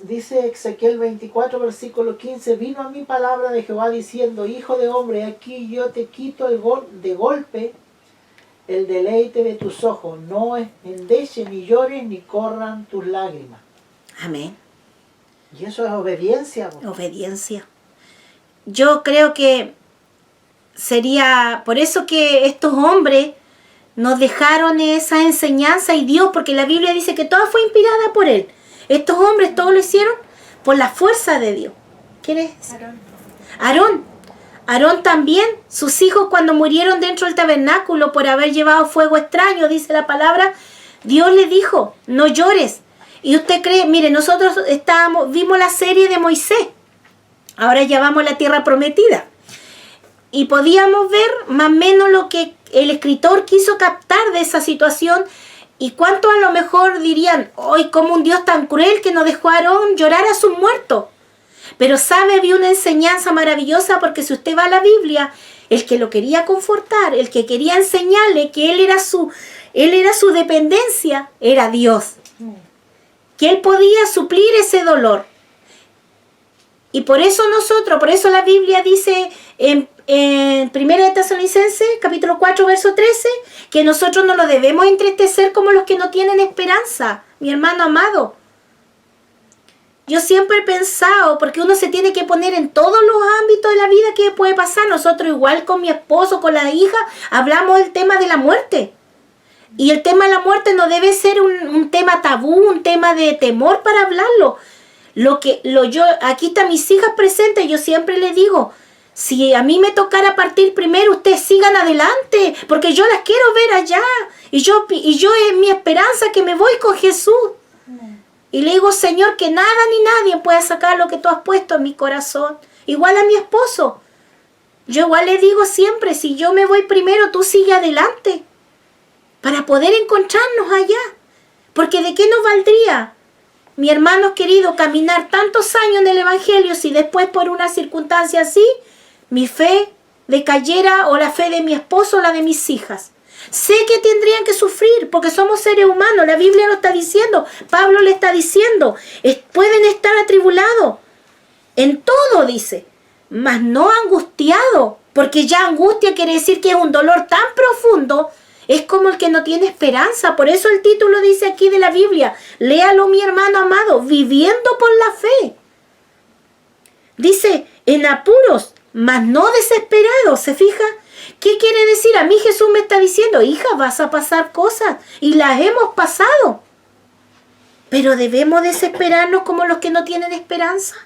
Speaker 1: Dice Ezequiel 24, versículo 15, vino a mí palabra de Jehová diciendo, hijo de hombre, aquí yo te quito de golpe el deleite de tus ojos, no endeche ni llores ni corran tus lágrimas.
Speaker 2: Amén.
Speaker 1: Y eso es obediencia.
Speaker 2: Obediencia. Yo creo que sería por eso que estos hombres nos dejaron esa enseñanza y Dios, porque la Biblia dice que toda fue inspirada por Él. Estos hombres todo lo hicieron por la fuerza de Dios. ¿Quién es? Aarón también, sus hijos cuando murieron dentro del tabernáculo por haber llevado fuego extraño, dice la palabra, Dios le dijo, no llores. Y usted cree, mire, nosotros vimos la serie de Moisés, ahora ya vamos a la tierra prometida. Y podíamos ver más o menos lo que el escritor quiso captar de esa situación. Y cuántos a lo mejor dirían, hoy como un Dios tan cruel que no dejó a Aarón llorar a sus muertos. Pero sabe, había una enseñanza maravillosa, porque si usted va a la Biblia, el que lo quería confortar, el que quería enseñarle que él era su dependencia, era Dios. Que él podía suplir ese dolor. Y por eso la Biblia dice en 1 Tesalonicenses, capítulo 4, verso 13, que nosotros no nos debemos entristecer como los que no tienen esperanza, mi hermano amado. Yo siempre he pensado, porque uno se tiene que poner en todos los ámbitos de la vida que puede pasar. Nosotros igual con mi esposo, con la hija, hablamos del tema de la muerte. Y el tema de la muerte no debe ser un tema tabú, un tema de temor para hablarlo. Aquí están mis hijas presentes, yo siempre les digo, si a mí me tocara partir primero, ustedes sigan adelante, porque yo las quiero ver allá. Y yo es mi esperanza que me voy con Jesús. Y le digo, Señor, que nada ni nadie pueda sacar lo que tú has puesto en mi corazón. Igual a mi esposo. Yo igual le digo siempre, si yo me voy primero, tú sigue adelante. Para poder encontrarnos allá. Porque ¿de qué nos valdría, mi hermano querido, caminar tantos años en el Evangelio si después por una circunstancia así, mi fe decayera, o la fe de mi esposo o la de mis hijas? Sé que tendrían que sufrir porque somos seres humanos. La Biblia lo está diciendo. Pablo le está diciendo. Pueden estar atribulados. En todo, dice. Mas no angustiados. Porque ya angustia quiere decir que es un dolor tan profundo. Es como el que no tiene esperanza. Por eso el título dice aquí de la Biblia. Léalo, mi hermano amado. Viviendo por la fe. Dice, en apuros, mas no desesperados. ¿Se fija? ¿Qué quiere decir? A mí Jesús me está diciendo, hija, vas a pasar cosas, y las hemos pasado. Pero debemos desesperarnos como los que no tienen esperanza.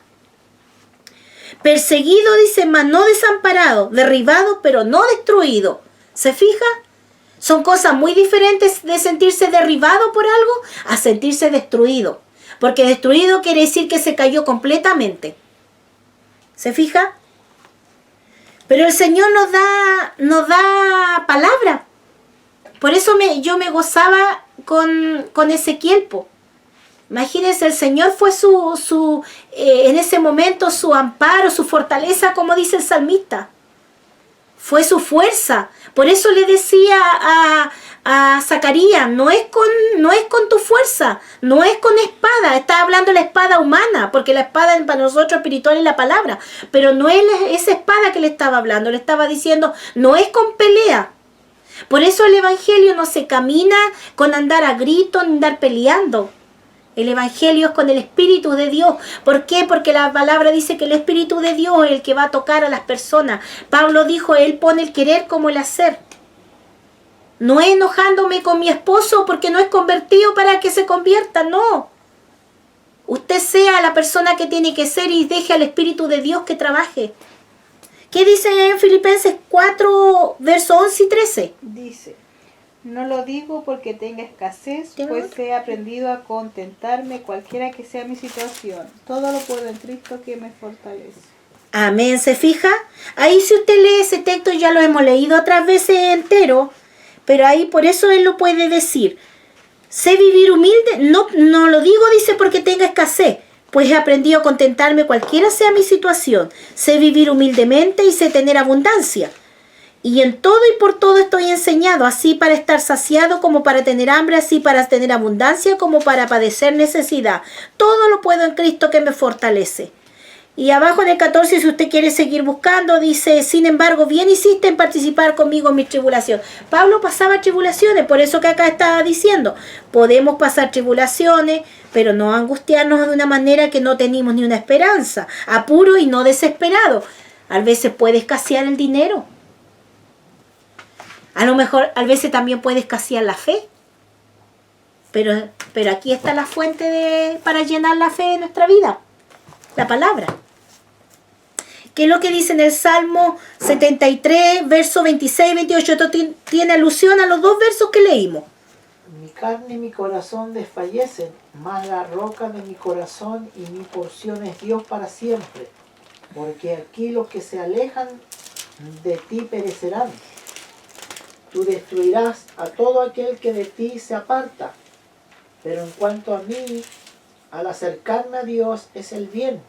Speaker 2: Perseguido, dice, mas no desamparado, derribado, pero no destruido. ¿Se fija? Son cosas muy diferentes de sentirse derribado por algo a sentirse destruido. Porque destruido quiere decir que se cayó completamente. ¿Se fija? Pero el Señor nos da palabra. Por eso yo me gozaba con Ezequiel. Imagínense, el Señor fue en ese momento su amparo, su fortaleza, como dice el salmista. Fue su fuerza. Por eso le decía a Zacarías, no es con tu fuerza, no es con espada. Está hablando la espada humana, porque la espada para nosotros espiritual es la palabra. Pero no es esa espada que le estaba hablando, le estaba diciendo, no es con pelea. Por eso el Evangelio no se camina con andar a gritos ni andar peleando. El Evangelio es con el Espíritu de Dios. ¿Por qué? Porque la palabra dice que el Espíritu de Dios es el que va a tocar a las personas. Pablo dijo, Él pone el querer como el hacer. No es enojándome con mi esposo porque no es convertido para que se convierta, no. Usted sea la persona que tiene que ser y deje al Espíritu de Dios que trabaje. ¿Qué dice en Filipenses 4, versos 11 y 13?
Speaker 4: Dice, no lo digo porque tenga escasez,
Speaker 2: ¿Tiene
Speaker 4: pues
Speaker 2: otro?
Speaker 4: he aprendido a contentarme cualquiera que sea mi situación. Todo lo puedo en Cristo que me fortalece.
Speaker 2: Amén, ¿se fija? Ahí si usted lee ese texto, ya lo hemos leído otras veces entero, pero ahí por eso él lo puede decir. Sé vivir humilde, no lo digo, dice, porque tenga escasez, pues he aprendido a contentarme cualquiera sea mi situación. Sé vivir humildemente y sé tener abundancia. Y en todo y por todo estoy enseñado, así para estar saciado como para tener hambre, así para tener abundancia como para padecer necesidad. Todo lo puedo en Cristo que me fortalece. Y abajo en el 14, si usted quiere seguir buscando, dice, sin embargo, bien hiciste en participar conmigo en mi tribulación. Pablo pasaba tribulaciones, por eso que acá está diciendo, podemos pasar tribulaciones, pero no angustiarnos de una manera que no tenemos ni una esperanza, apuro y no desesperado. A veces puede escasear el dinero. A lo mejor, a veces también puede escasear la fe. Pero aquí está la fuente para llenar la fe de nuestra vida, la palabra. ¿Qué es lo que dice en el Salmo 73, verso 26 y 28? Esto tiene alusión a los dos versos que leímos.
Speaker 1: Mi carne y mi corazón desfallecen, mas la roca de mi corazón y mi porción es Dios para siempre. Porque aquí los que se alejan de ti perecerán. Tú destruirás a todo aquel que de ti se aparta. Pero en cuanto a mí, al acercarme a Dios es el bien.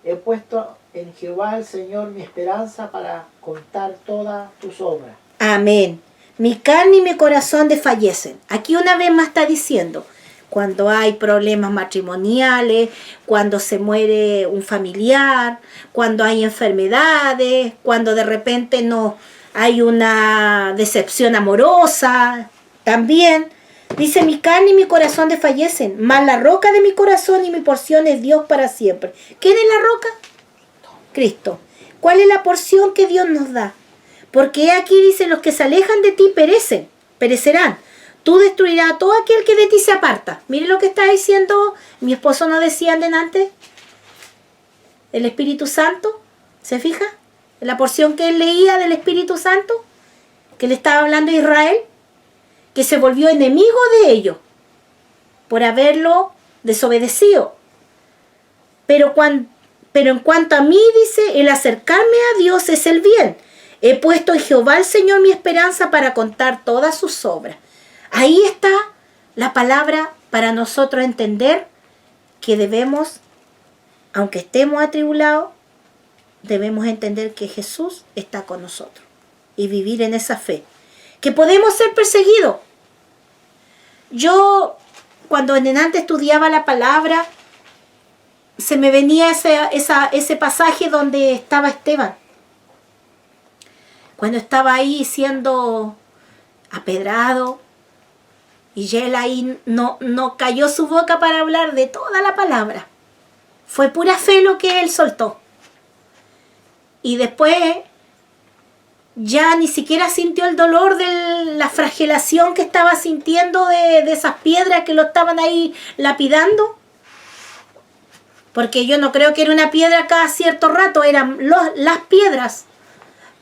Speaker 1: He puesto en Jehová el Señor mi esperanza para contar todas tus obras.
Speaker 2: Amén. Mi carne y mi corazón desfallecen. Aquí una vez más está diciendo, cuando hay problemas matrimoniales, cuando se muere un familiar, cuando hay enfermedades, cuando de repente no hay una decepción amorosa, también. Dice, mi carne y mi corazón desfallecen, mas la roca de mi corazón y mi porción es Dios para siempre. ¿Quién es la roca? Cristo. ¿Cuál es la porción que Dios nos da? Porque aquí dice, los que se alejan de ti perecerán. Tú destruirás a todo aquel que de ti se aparta. Mire lo que está diciendo, mi esposo nos decía antes, el Espíritu Santo, ¿se fija? La porción que él leía del Espíritu Santo, que le estaba hablando a Israel, que se volvió enemigo de ellos por haberlo desobedecido. Pero en cuanto a mí, dice, el acercarme a Dios es el bien. He puesto en Jehová el Señor mi esperanza para contar todas sus obras. Ahí está la palabra para nosotros entender que debemos, aunque estemos atribulados, debemos entender que Jesús está con nosotros y vivir en esa fe. Que podemos ser perseguidos. Yo, cuando antes estudiaba la palabra, se me venía ese pasaje donde estaba Esteban. Cuando estaba ahí siendo apedrado, y él ahí no cayó su boca para hablar de toda la palabra. Fue pura fe lo que él soltó. Y después ya ni siquiera sintió el dolor de la flagelación que estaba sintiendo de esas piedras que lo estaban ahí lapidando. Porque yo no creo que era una piedra cada cierto rato, eran las piedras.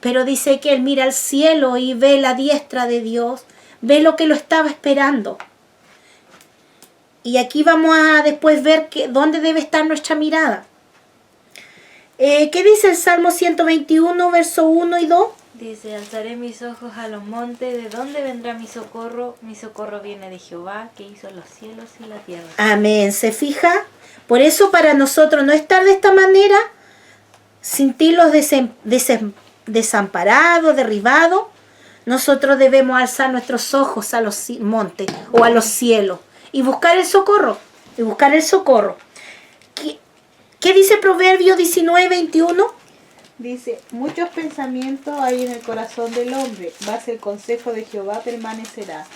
Speaker 2: Pero dice que él mira al cielo y ve la diestra de Dios, ve lo que lo estaba esperando. Y aquí vamos a después ver dónde debe estar nuestra mirada. ¿Qué dice el Salmo 121, verso 1 y 2?
Speaker 3: Dice, alzaré mis ojos a los montes, ¿de dónde vendrá mi socorro? Mi socorro viene de Jehová, que hizo los cielos y la tierra.
Speaker 2: Amén, ¿se fija? Por eso para nosotros no estar de esta manera, sentirlos desamparados, derribados, nosotros debemos alzar nuestros ojos a los montes o a los cielos y buscar el socorro, ¿Qué dice Proverbios 19, 21?
Speaker 4: Dice, muchos pensamientos hay en el corazón del hombre, mas el consejo de Jehová permanecerá.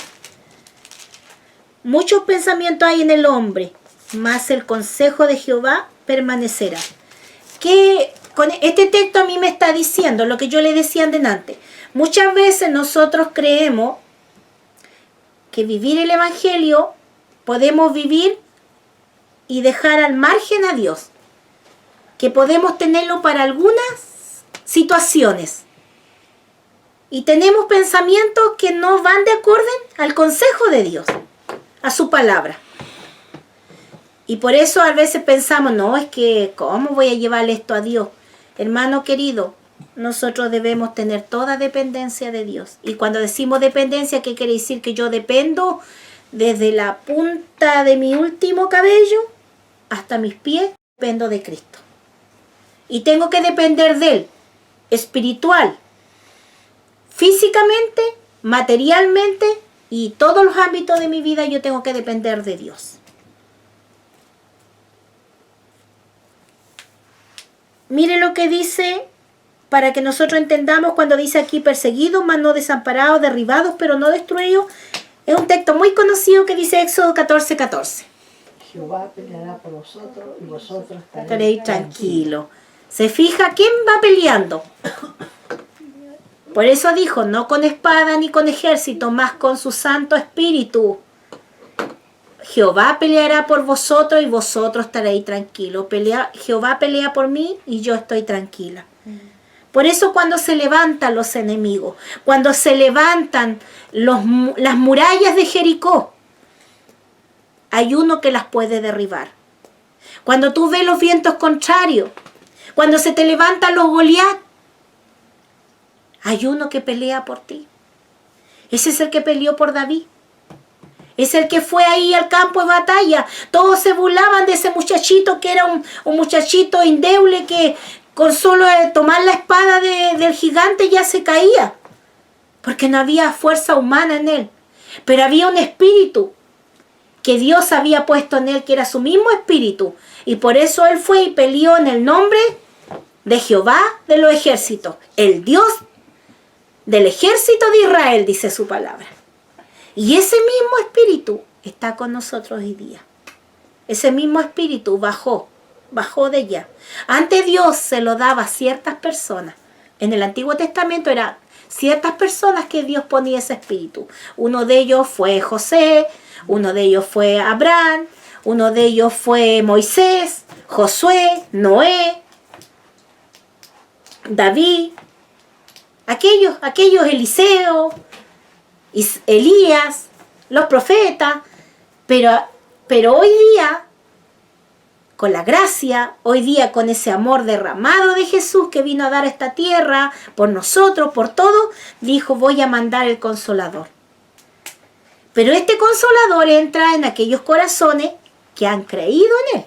Speaker 2: Muchos pensamientos hay en el hombre, mas el consejo de Jehová permanecerá. Que con este texto a mí me está diciendo lo que yo le decía antes. Muchas veces nosotros creemos que vivir el Evangelio podemos vivir y dejar al margen a Dios. Que podemos tenerlo para algunas situaciones. Y tenemos pensamientos que no van de acuerdo al consejo de Dios, a su palabra. Y por eso a veces pensamos, no, es que ¿cómo voy a llevarle esto a Dios? Hermano querido, nosotros debemos tener toda dependencia de Dios. Y cuando decimos dependencia, ¿qué quiere decir? Que yo dependo desde la punta de mi último cabello hasta mis pies, dependo de Cristo. Y tengo que depender de Él, espiritual, físicamente, materialmente y todos los ámbitos de mi vida yo tengo que depender de Dios. Mire lo que dice, para que nosotros entendamos cuando dice aquí perseguidos, mas no desamparados, derribados, pero no destruidos. Es un texto muy conocido que dice Éxodo 14:14.
Speaker 1: Jehová peleará por vosotros y vosotros
Speaker 2: Estaréis tranquilos. ¿Se fija quién va peleando? Por eso dijo, no con espada ni con ejército, mas con su Santo Espíritu. Jehová peleará por vosotros y vosotros estaréis tranquilos. Jehová pelea por mí y yo estoy tranquila. Por eso cuando se levantan los enemigos, cuando se levantan las murallas de Jericó, hay uno que las puede derribar. Cuando tú ves los vientos contrarios, cuando se te levantan los Goliat, hay uno que pelea por ti. Ese es el que peleó por David. Es el que fue ahí al campo de batalla. Todos se burlaban de ese muchachito que era un muchachito endeble que con solo tomar la espada del gigante ya se caía. Porque no había fuerza humana en él. Pero había un espíritu que Dios había puesto en él, que era su mismo espíritu. Y por eso él fue y peleó en el nombre de Jehová de los ejércitos. El Dios del ejército de Israel, dice su palabra. Y ese mismo espíritu está con nosotros hoy día. Ese mismo espíritu bajó de allá. Antes Dios se lo daba a ciertas personas. En el Antiguo Testamento eran ciertas personas que Dios ponía ese espíritu. Uno de ellos fue José, uno de ellos fue Abraham, uno de ellos fue Moisés, Josué, Noé, David, aquellos Eliseo, Elías, los profetas, pero hoy día, con la gracia, hoy día con ese amor derramado de Jesús que vino a dar a esta tierra por nosotros, por todo, dijo, voy a mandar el Consolador. Pero este Consolador entra en aquellos corazones que han creído en Él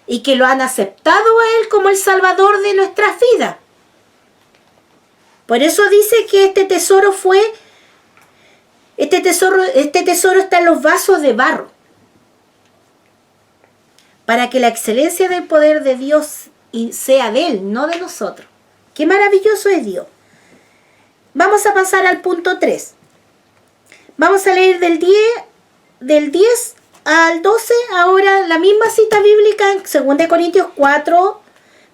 Speaker 2: y que lo han aceptado a Él como el Salvador de nuestras vidas. Por eso dice que este tesoro está en los vasos de barro, para que la excelencia del poder de Dios sea de Él, no de nosotros. ¡Qué maravilloso es Dios! Vamos a pasar al punto 3. Vamos a leer del 10 al 12, ahora la misma cita bíblica en 2 Corintios 4,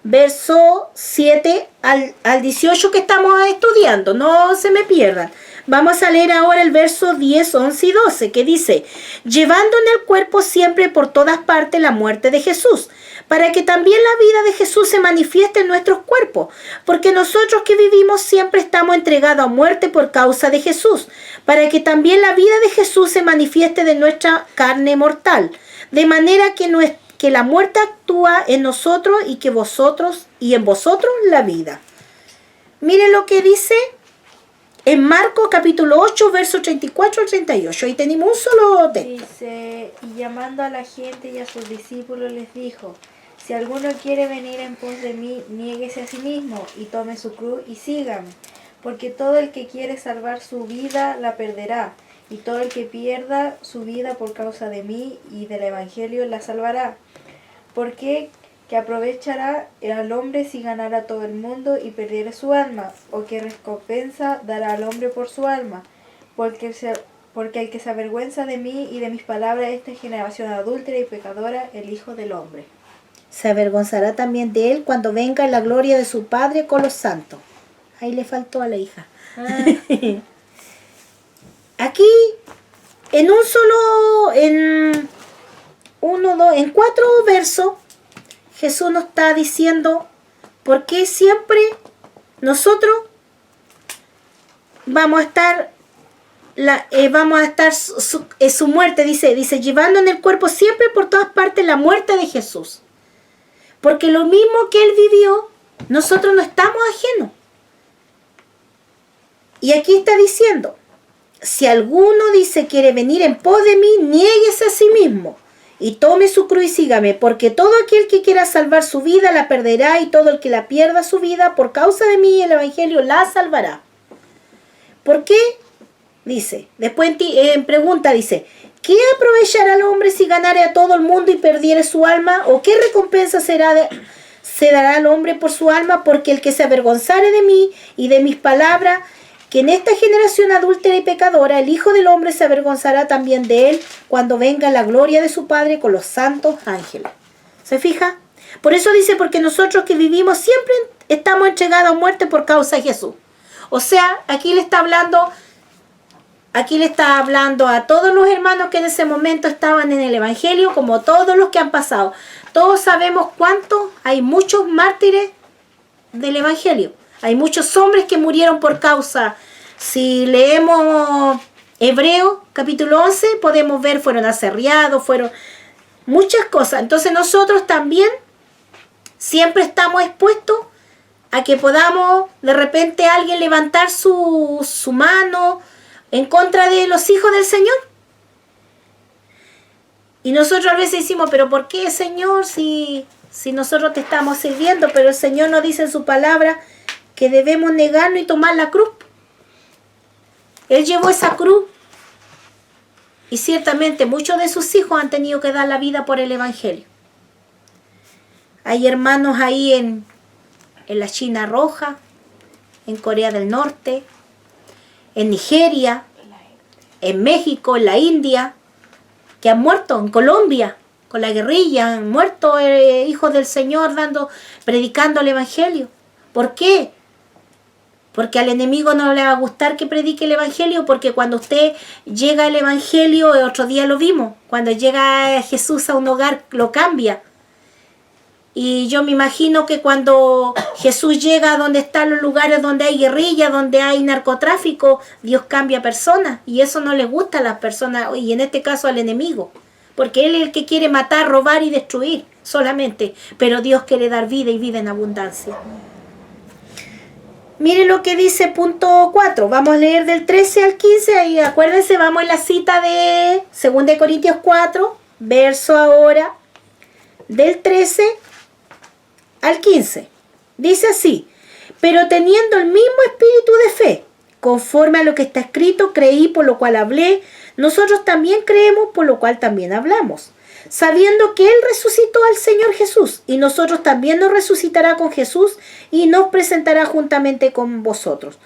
Speaker 2: verso 7 al 18 que estamos estudiando, no se me pierdan. Vamos a leer ahora el verso 10, 11 y 12 que dice, llevando en el cuerpo siempre por todas partes la muerte de Jesús, para que también la vida de Jesús se manifieste en nuestros cuerpos, porque nosotros que vivimos siempre estamos entregados a muerte por causa de Jesús, para que también la vida de Jesús se manifieste de nuestra carne mortal, de manera que la muerte actúa en nosotros y en vosotros la vida. Miren lo que dice en Marcos capítulo 8, verso 34 al 38. Ahí tenemos un solo texto.
Speaker 3: Dice, y llamando a la gente y a sus discípulos les dijo, si alguno quiere venir en pos de mí, niéguese a sí mismo y tome su cruz y sígame. Porque todo el que quiere salvar su vida la perderá, y todo el que pierda su vida por causa de mí y del Evangelio la salvará. Porque ¿qué aprovechará al hombre si ganara todo el mundo y perdiera su alma? ¿O qué recompensa dará al hombre por su alma? Porque el que se avergüenza de mí y de mis palabras, esta generación adúltera y pecadora, el Hijo del Hombre.
Speaker 2: Se avergonzará también de él cuando venga en la gloria de su Padre con los santos. Ahí le faltó a la hija. Aquí, en 4 versos, Jesús nos está diciendo por qué siempre nosotros vamos a estar su muerte, dice, llevando en el cuerpo siempre por todas partes la muerte de Jesús. Porque lo mismo que Él vivió, Nosotros no estamos ajenos. Y aquí está diciendo, si alguno dice quiere venir en pos de mí, niéguese a sí mismo y tome su cruz y sígame, porque todo aquel que quiera salvar su vida la perderá, y todo el que la pierda su vida por causa de mí, el evangelio la salvará. ¿Por qué? Dice, después en pregunta dice, ¿qué aprovechará el hombre si ganare a todo el mundo y perdiere su alma? ¿O qué recompensa se dará al hombre por su alma? Porque el que se avergonzare de mí y de mis palabras, que en esta generación adúltera y pecadora, el Hijo del Hombre se avergonzará también de él cuando venga la gloria de su Padre con los santos ángeles. ¿Se fija? Por eso dice, porque nosotros que vivimos siempre estamos entregados a muerte por causa de Jesús. O sea, aquí le está hablando a todos los hermanos que en ese momento estaban en el Evangelio, como todos los que han pasado. Todos sabemos cuánto, hay muchos mártires del Evangelio. Hay muchos hombres que murieron por causa. Si leemos Hebreos capítulo 11, podemos ver, fueron aserriados, fueron muchas cosas. Entonces nosotros también siempre estamos expuestos a que podamos de repente alguien levantar su mano en contra de los hijos del Señor. Y nosotros a veces decimos, pero ¿por qué, Señor? Si nosotros te estamos sirviendo, pero el Señor nos dice en su palabra que debemos negarnos y tomar la cruz. Él llevó esa cruz. Y ciertamente muchos de sus hijos han tenido que dar la vida por el Evangelio. Hay hermanos ahí en la China Roja, en Corea del Norte, en Nigeria, en México, en la India, que han muerto, en Colombia, con la guerrilla, han muerto hijos del Señor predicando el Evangelio. ¿Por qué? Porque al enemigo no le va a gustar que predique el Evangelio, porque cuando usted llega al Evangelio, otro día lo vimos, cuando llega Jesús a un hogar lo cambia. Y yo me imagino que cuando Jesús llega a donde están los lugares donde hay guerrilla, donde hay narcotráfico, Dios cambia personas, y eso no le gusta a las personas, y en este caso al enemigo, porque Él es el que quiere matar, robar y destruir solamente, pero Dios quiere dar vida y vida en abundancia. Miren lo que dice punto 4. Vamos a leer del 13 al 15. Y acuérdense, vamos en la cita de 2 Corintios 4, verso ahora del 13 al 15. Dice así: pero teniendo el mismo espíritu de fe, conforme a lo que está escrito, creí, por lo cual hablé. Nosotros también creemos, por lo cual también hablamos, sabiendo que Él resucitó al Señor Jesús, y nosotros también nos resucitará con Jesús y nos presentará juntamente con vosotros.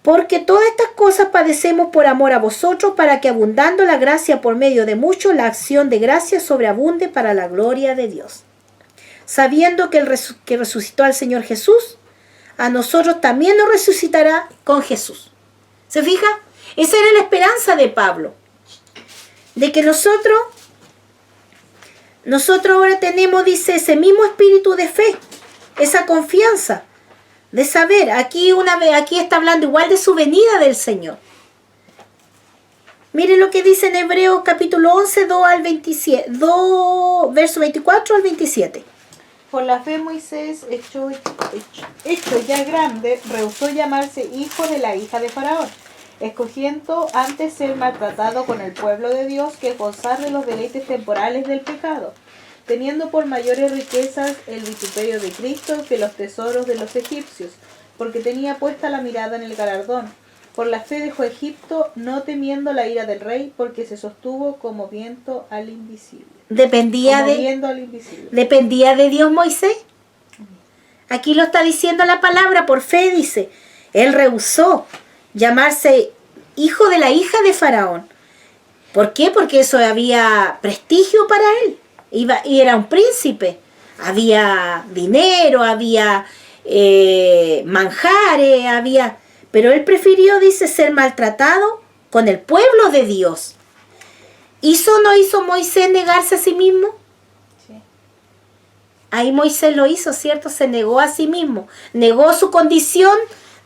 Speaker 2: Porque todas estas cosas padecemos por amor a vosotros, para que abundando la gracia por medio de muchos, la acción de gracia sobreabunde para la gloria de Dios. Sabiendo que que resucitó al Señor Jesús, a nosotros también nos resucitará con Jesús. ¿Se fija? Esa era la esperanza de Pablo, de que nosotros ahora tenemos, dice, ese mismo espíritu de fe, esa confianza de saber. Aquí está hablando igual de su venida del Señor. Miren lo que dice en Hebreos capítulo 11, verso 24 al 27.
Speaker 4: Por la fe Moisés, hecho ya grande, rehusó llamarse hijo de la hija de Faraón, escogiendo antes ser maltratado con el pueblo de Dios que gozar de los deleites temporales del pecado, teniendo por mayores riquezas el vituperio de Cristo que los tesoros de los egipcios, porque tenía puesta la mirada en el galardón. Por la fe dejó Egipto, no temiendo la ira del rey, porque se sostuvo como viento al invisible.
Speaker 2: Dependía de Dios Moisés. Aquí lo está diciendo la palabra, por fe dice. Él rehusó llamarse hijo de la hija de Faraón. ¿Por qué? Porque eso había prestigio para él. Y era un príncipe. Había dinero, había manjares, pero él prefirió, dice, ser maltratado con el pueblo de Dios. ¿No hizo Moisés negarse a sí mismo? Sí. Ahí Moisés lo hizo, ¿cierto? Se negó a sí mismo. Negó su condición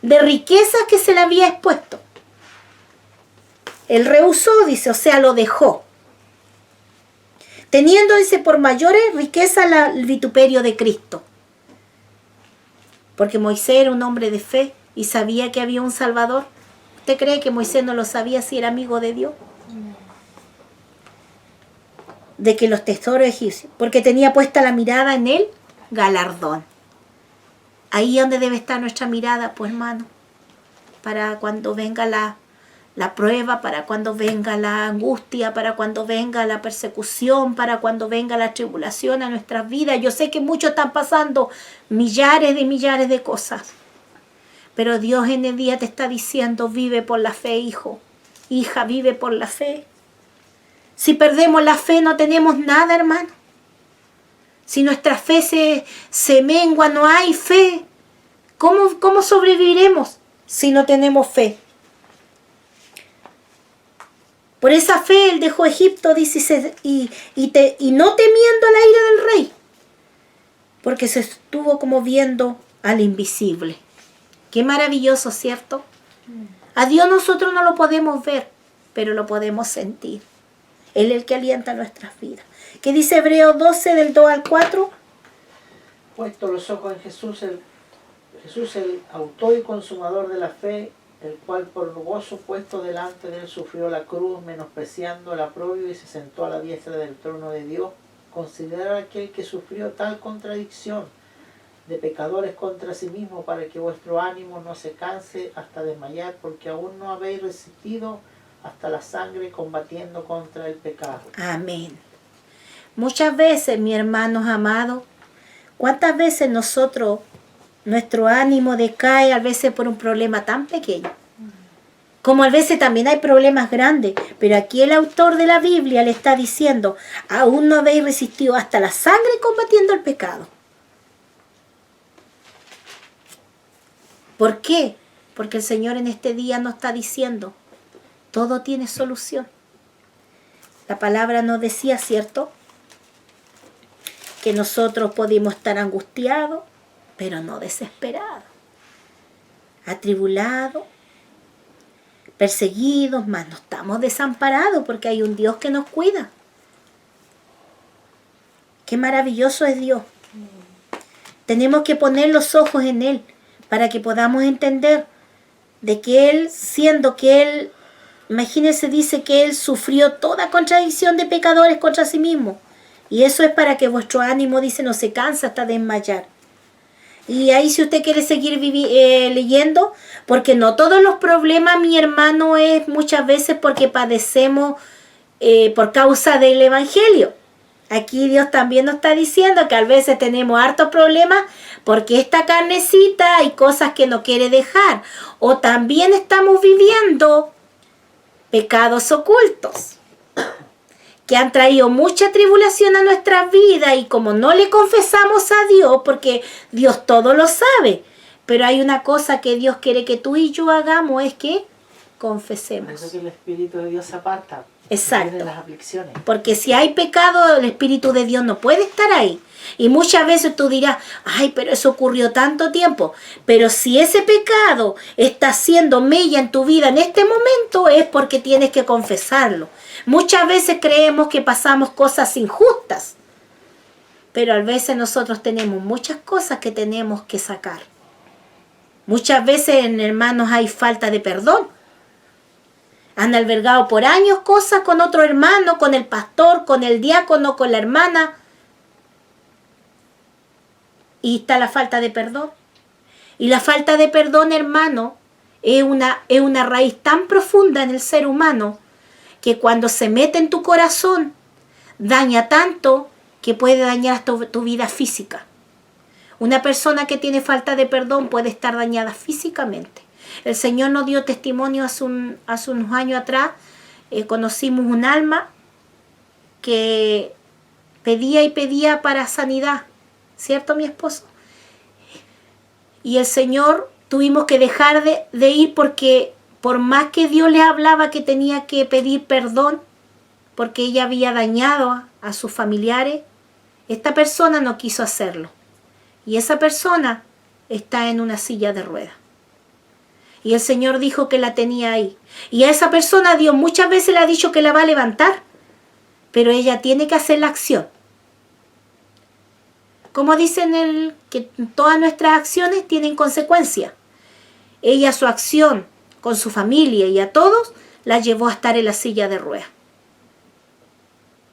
Speaker 2: de riqueza que se le había expuesto. Él rehusó, dice, o sea, lo dejó. Teniendo, dice, por mayores riquezas el vituperio de Cristo. Porque Moisés era un hombre de fe y sabía que había un Salvador. ¿Usted cree que Moisés no lo sabía si era amigo de Dios? De que los tesoros egipcios, porque tenía puesta la mirada en el galardón. Ahí es donde debe estar nuestra mirada, pues hermano, para cuando venga la prueba, para cuando venga la angustia, para cuando venga la persecución, para cuando venga la tribulación a nuestras vidas. Yo sé que muchos están pasando millares de cosas, pero Dios en el día te está diciendo, vive por la fe, hijo, hija, vive por la fe. Si perdemos la fe no tenemos nada, hermano. Si nuestra fe se mengua, no hay fe. ¿Cómo sobreviviremos si no tenemos fe? Por esa fe él dejó Egipto, dice, y no temiendo la ira del rey, porque se estuvo como viendo al invisible. Qué maravilloso, ¿cierto? A Dios nosotros no lo podemos ver, pero lo podemos sentir. Él es el que alienta nuestras vidas. ¿Qué dice Hebreos 12 del 2 al 4?
Speaker 1: Puesto los ojos en Jesús, el autor y consumador de la fe, el cual por gozo puesto delante de él sufrió la cruz, menospreciando el oprobio, y se sentó a la diestra del trono de Dios. Considerad aquel que sufrió tal contradicción de pecadores contra sí mismo, para que vuestro ánimo no se canse hasta desmayar, porque aún no habéis resistido hasta la sangre combatiendo contra el pecado.
Speaker 2: Amén. Muchas veces, mis hermanos amados, ¿cuántas veces nuestro ánimo decae a veces por un problema tan pequeño? Como a veces también hay problemas grandes, pero aquí el autor de la Biblia le está diciendo, aún no habéis resistido hasta la sangre combatiendo el pecado. ¿Por qué? Porque el Señor en este día nos está diciendo, todo tiene solución. La palabra nos decía, ¿cierto?, que nosotros podemos estar angustiados, pero no desesperados, atribulados, perseguidos, mas no estamos desamparados porque hay un Dios que nos cuida. Qué maravilloso es Dios. Tenemos que poner los ojos en Él para que podamos entender de que Él, siendo que Él, imagínense, dice que Él sufrió toda contradicción de pecadores contra sí mismo. Y eso es para que vuestro ánimo, dice, no se canse hasta desmayar. Y ahí si usted quiere seguir leyendo, porque no todos los problemas, mi hermano, es muchas veces porque padecemos por causa del Evangelio. Aquí Dios también nos está diciendo que a veces tenemos hartos problemas porque esta carnecita hay cosas que no quiere dejar. O también estamos viviendo pecados ocultos que han traído mucha tribulación a nuestras vidas, y como no le confesamos a Dios, porque Dios todo lo sabe, pero hay una cosa que Dios quiere que tú y yo hagamos, es que confesemos.
Speaker 1: Por eso que el Espíritu de Dios se aparta.
Speaker 2: Exacto.
Speaker 1: De las aflicciones.
Speaker 2: Porque si hay pecado, el Espíritu de Dios no puede estar ahí. Y muchas veces tú dirás, ay, pero eso ocurrió tanto tiempo. Pero si ese pecado está haciendo mella en tu vida en este momento, es porque tienes que confesarlo. Muchas veces creemos que pasamos cosas injustas, pero a veces nosotros tenemos muchas cosas que tenemos que sacar. Muchas veces, hermanos, hay falta de perdón. Han albergado por años cosas con otro hermano, con el pastor, con el diácono, con la hermana. Y está la falta de perdón. Y la falta de perdón, hermano, es una raíz tan profunda en el ser humano que cuando se mete en tu corazón, daña tanto que puede dañar hasta tu vida física. Una persona que tiene falta de perdón puede estar dañada físicamente. El Señor nos dio testimonio hace unos años atrás. Conocimos un alma que pedía y pedía para sanidad, ¿cierto, mi esposo? Y el Señor tuvimos que dejar de ir porque por más que Dios le hablaba que tenía que pedir perdón porque ella había dañado a sus familiares, esta persona no quiso hacerlo. Y esa persona está en una silla de ruedas. Y el Señor dijo que la tenía ahí. Y a esa persona Dios muchas veces le ha dicho que la va a levantar, pero ella tiene que hacer la acción. como dicen que todas nuestras acciones tienen consecuencias. Ella su acción con su familia y a todos la llevó a estar en la silla de ruedas.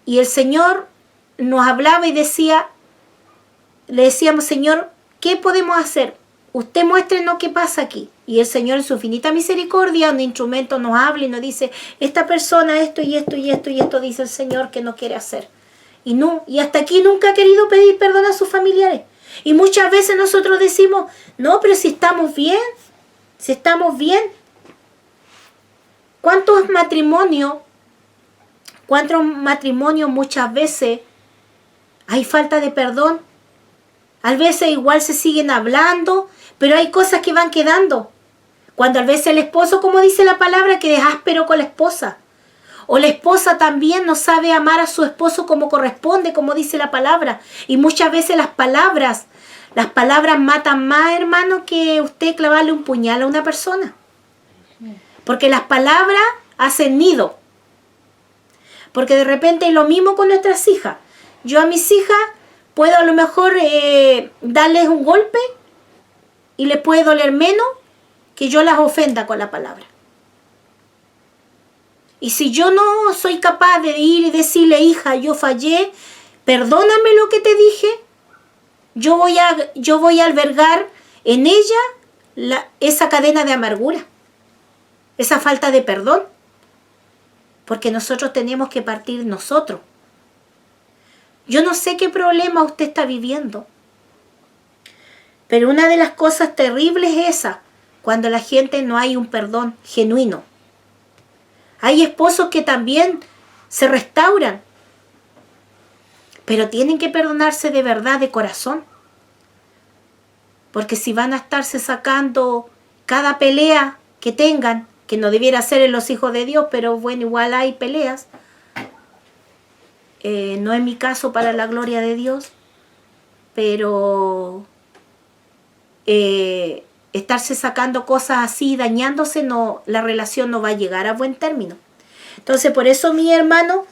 Speaker 2: Y el Señor nos hablaba y le decíamos, Señor, ¿qué podemos hacer? Usted muéstrenos qué pasa aquí. Y el Señor en su infinita misericordia, un instrumento nos habla y nos dice, esta persona esto y esto y esto y esto dice el Señor que no quiere hacer. Y hasta aquí nunca ha querido pedir perdón a sus familiares. Y muchas veces nosotros decimos, no, pero si estamos bien, ¿Cuántos matrimonios muchas veces hay falta de perdón? A veces igual se siguen hablando, pero hay cosas que van quedando. Cuando a veces el esposo, como dice la palabra, que es áspero con la esposa. O la esposa también no sabe amar a su esposo como corresponde, como dice la palabra. Y muchas veces las palabras matan más, hermano, que usted clavarle un puñal a una persona. Porque las palabras hacen nido. Porque de repente es lo mismo con nuestras hijas. Yo a mis hijas puedo a lo mejor darles un golpe y les puede doler menos que yo las ofenda con la palabra. Y si yo no soy capaz de ir y decirle, hija, yo fallé, perdóname lo que te dije, yo voy a albergar en ella esa cadena de amargura, esa falta de perdón, porque nosotros tenemos que partir nosotros. Yo no sé qué problema usted está viviendo, pero una de las cosas terribles es esa, cuando la gente no hay un perdón genuino. Hay esposos que también se restauran, pero tienen que perdonarse de verdad, de corazón. Porque si van a estarse sacando cada pelea que tengan, que no debiera ser en los hijos de Dios, pero bueno, igual hay peleas. No es mi caso para la gloria de Dios, pero estarse sacando cosas así, dañándose, no, la relación no va a llegar a buen término. Entonces, por eso, mi hermano,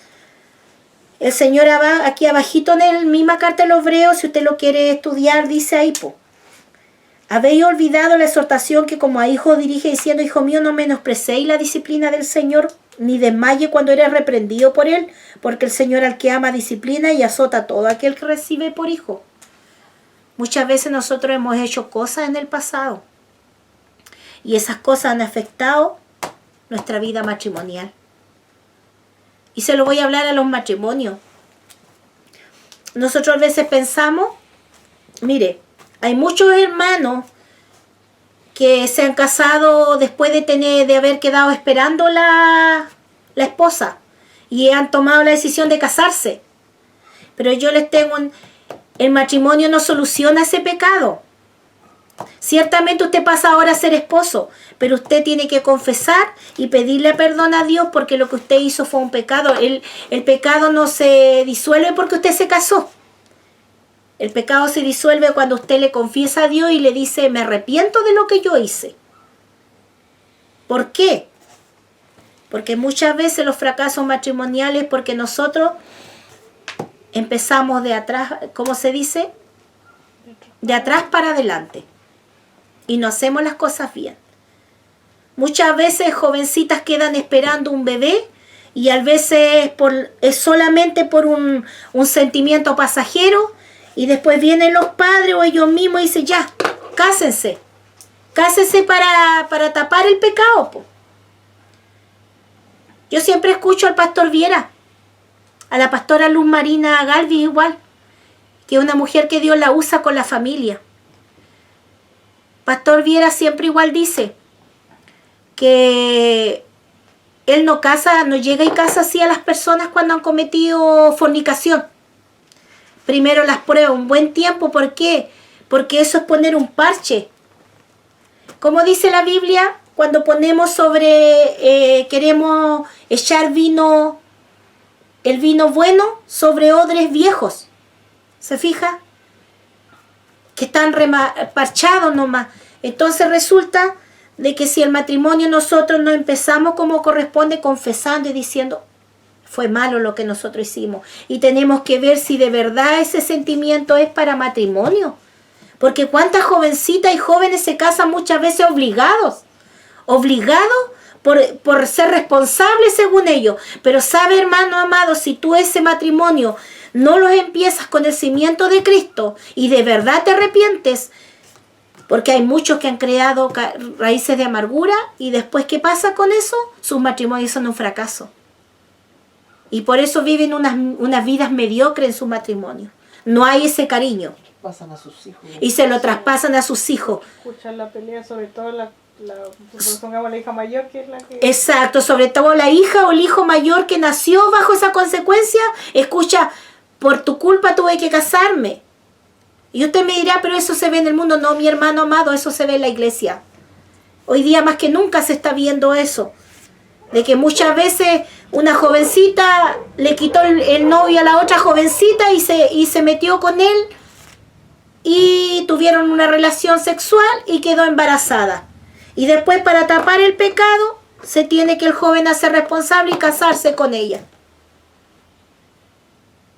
Speaker 2: el Señor aquí abajito en la misma carta de los Hebreos, si usted lo quiere estudiar, dice ahí, habéis olvidado la exhortación que como a hijo dirige diciendo, hijo mío, no menosprecéis la disciplina del Señor, ni desmaye cuando eres reprendido por él, porque el Señor al que ama disciplina y azota a todo aquel que recibe por hijo. Muchas veces nosotros hemos hecho cosas en el pasado y esas cosas han afectado nuestra vida matrimonial. Y se lo voy a hablar a los matrimonios. Nosotros a veces pensamos, mire, hay muchos hermanos que se han casado después de haber quedado esperando la esposa y han tomado la decisión de casarse. Pero yo les tengo el matrimonio no soluciona ese pecado. Ciertamente usted pasa ahora a ser esposo, pero usted tiene que confesar y pedirle perdón a Dios porque lo que usted hizo fue un pecado. El pecado no se disuelve porque usted se casó. El pecado se disuelve cuando usted le confiesa a Dios y le dice, me arrepiento de lo que yo hice. ¿Por qué? Porque muchas veces los fracasos matrimoniales, porque nosotros empezamos de atrás, ¿cómo se dice? De atrás para adelante. Y no hacemos las cosas bien. Muchas veces jovencitas quedan esperando un bebé y a veces es solamente por un sentimiento pasajero y después vienen los padres o ellos mismos y dicen, ya, cásense. Cásense para tapar el pecado. Yo siempre escucho al pastor Viera, a la pastora Luz Marina Galvis igual, que es una mujer que Dios la usa con la familia. Pastor Viera siempre igual dice que él no llega y casa así a las personas cuando han cometido fornicación. Primero las prueba un buen tiempo. ¿Por qué? Porque eso es poner un parche. Como dice la Biblia, cuando ponemos queremos echar el vino bueno sobre odres viejos. ¿Se fija? Que están parchados nomás. Entonces resulta de que si el matrimonio nosotros no empezamos como corresponde, confesando y diciendo, fue malo lo que nosotros hicimos. Y tenemos que ver si de verdad ese sentimiento es para matrimonio. Porque cuántas jovencitas y jóvenes se casan muchas veces obligados por ser responsables según ellos. Pero sabe, hermano amado, si tú ese matrimonio no los empiezas con el cimiento de Cristo y de verdad te arrepientes, porque hay muchos que han creado raíces de amargura y después, ¿qué pasa con eso? Sus matrimonios son un fracaso. Y por eso viven unas vidas mediocres en su matrimonio. No hay ese cariño.
Speaker 1: Pasan a sus hijos.
Speaker 2: Y se lo traspasan a sus hijos.
Speaker 4: Escuchar la pelea, sobre todo supongamos la hija mayor, que es la que...
Speaker 2: Exacto, sobre todo la hija o el hijo mayor que nació bajo esa consecuencia, escucha, por tu culpa tuve que casarme. Y usted me dirá, pero eso se ve en el mundo. No, mi hermano amado, eso se ve en la iglesia. Hoy día más que nunca se está viendo eso. De que muchas veces una jovencita le quitó el novio a la otra jovencita y se metió con él y tuvieron una relación sexual y quedó embarazada. Y después, para tapar el pecado, se tiene que el joven hacer responsable y casarse con ella.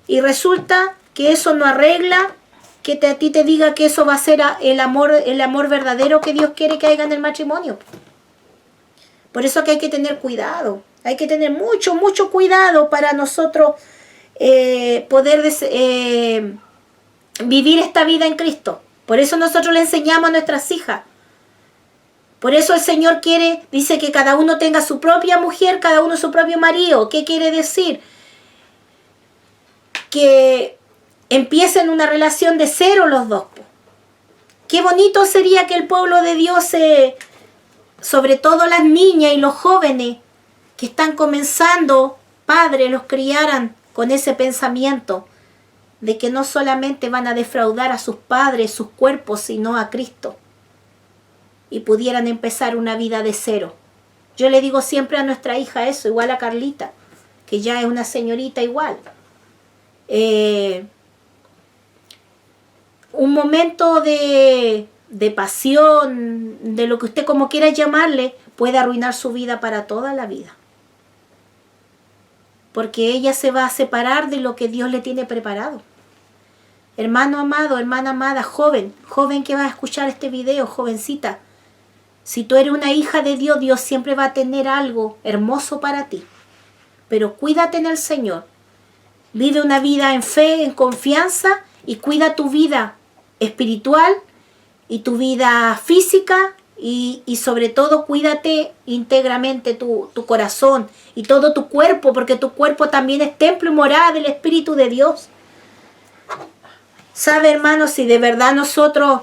Speaker 2: Y resulta que eso no arregla que a ti te diga que eso va a ser el amor verdadero que Dios quiere que haya en el matrimonio. Por eso que hay que tener cuidado. Hay que tener mucho, mucho cuidado para nosotros poder vivir esta vida en Cristo. Por eso nosotros le enseñamos a nuestras hijas. Por eso el Señor dice que cada uno tenga su propia mujer, cada uno su propio marido. ¿Qué quiere decir? Que empiecen una relación de cero los dos. Qué bonito sería que el pueblo de Dios, sobre todo las niñas y los jóvenes que están comenzando, padres, los criaran con ese pensamiento de que no solamente van a defraudar a sus padres, sus cuerpos, sino a Cristo. Y pudieran empezar una vida de cero. Yo le digo siempre a nuestra hija eso, igual a Carlita, que ya es una señorita igual. Un momento de pasión, de lo que usted como quiera llamarle, puede arruinar su vida para toda la vida. Porque ella se va a separar de lo que Dios le tiene preparado. Hermano amado, hermana amada, joven que va a escuchar este video, jovencita. Si tú eres una hija de Dios, Dios siempre va a tener algo hermoso para ti. Pero cuídate en el Señor. Vive una vida en fe, en confianza, y cuida tu vida espiritual y tu vida física, y sobre todo cuídate íntegramente tu corazón y todo tu cuerpo, porque tu cuerpo también es templo y morada del Espíritu de Dios. ¿Sabe, hermanos, si de verdad nosotros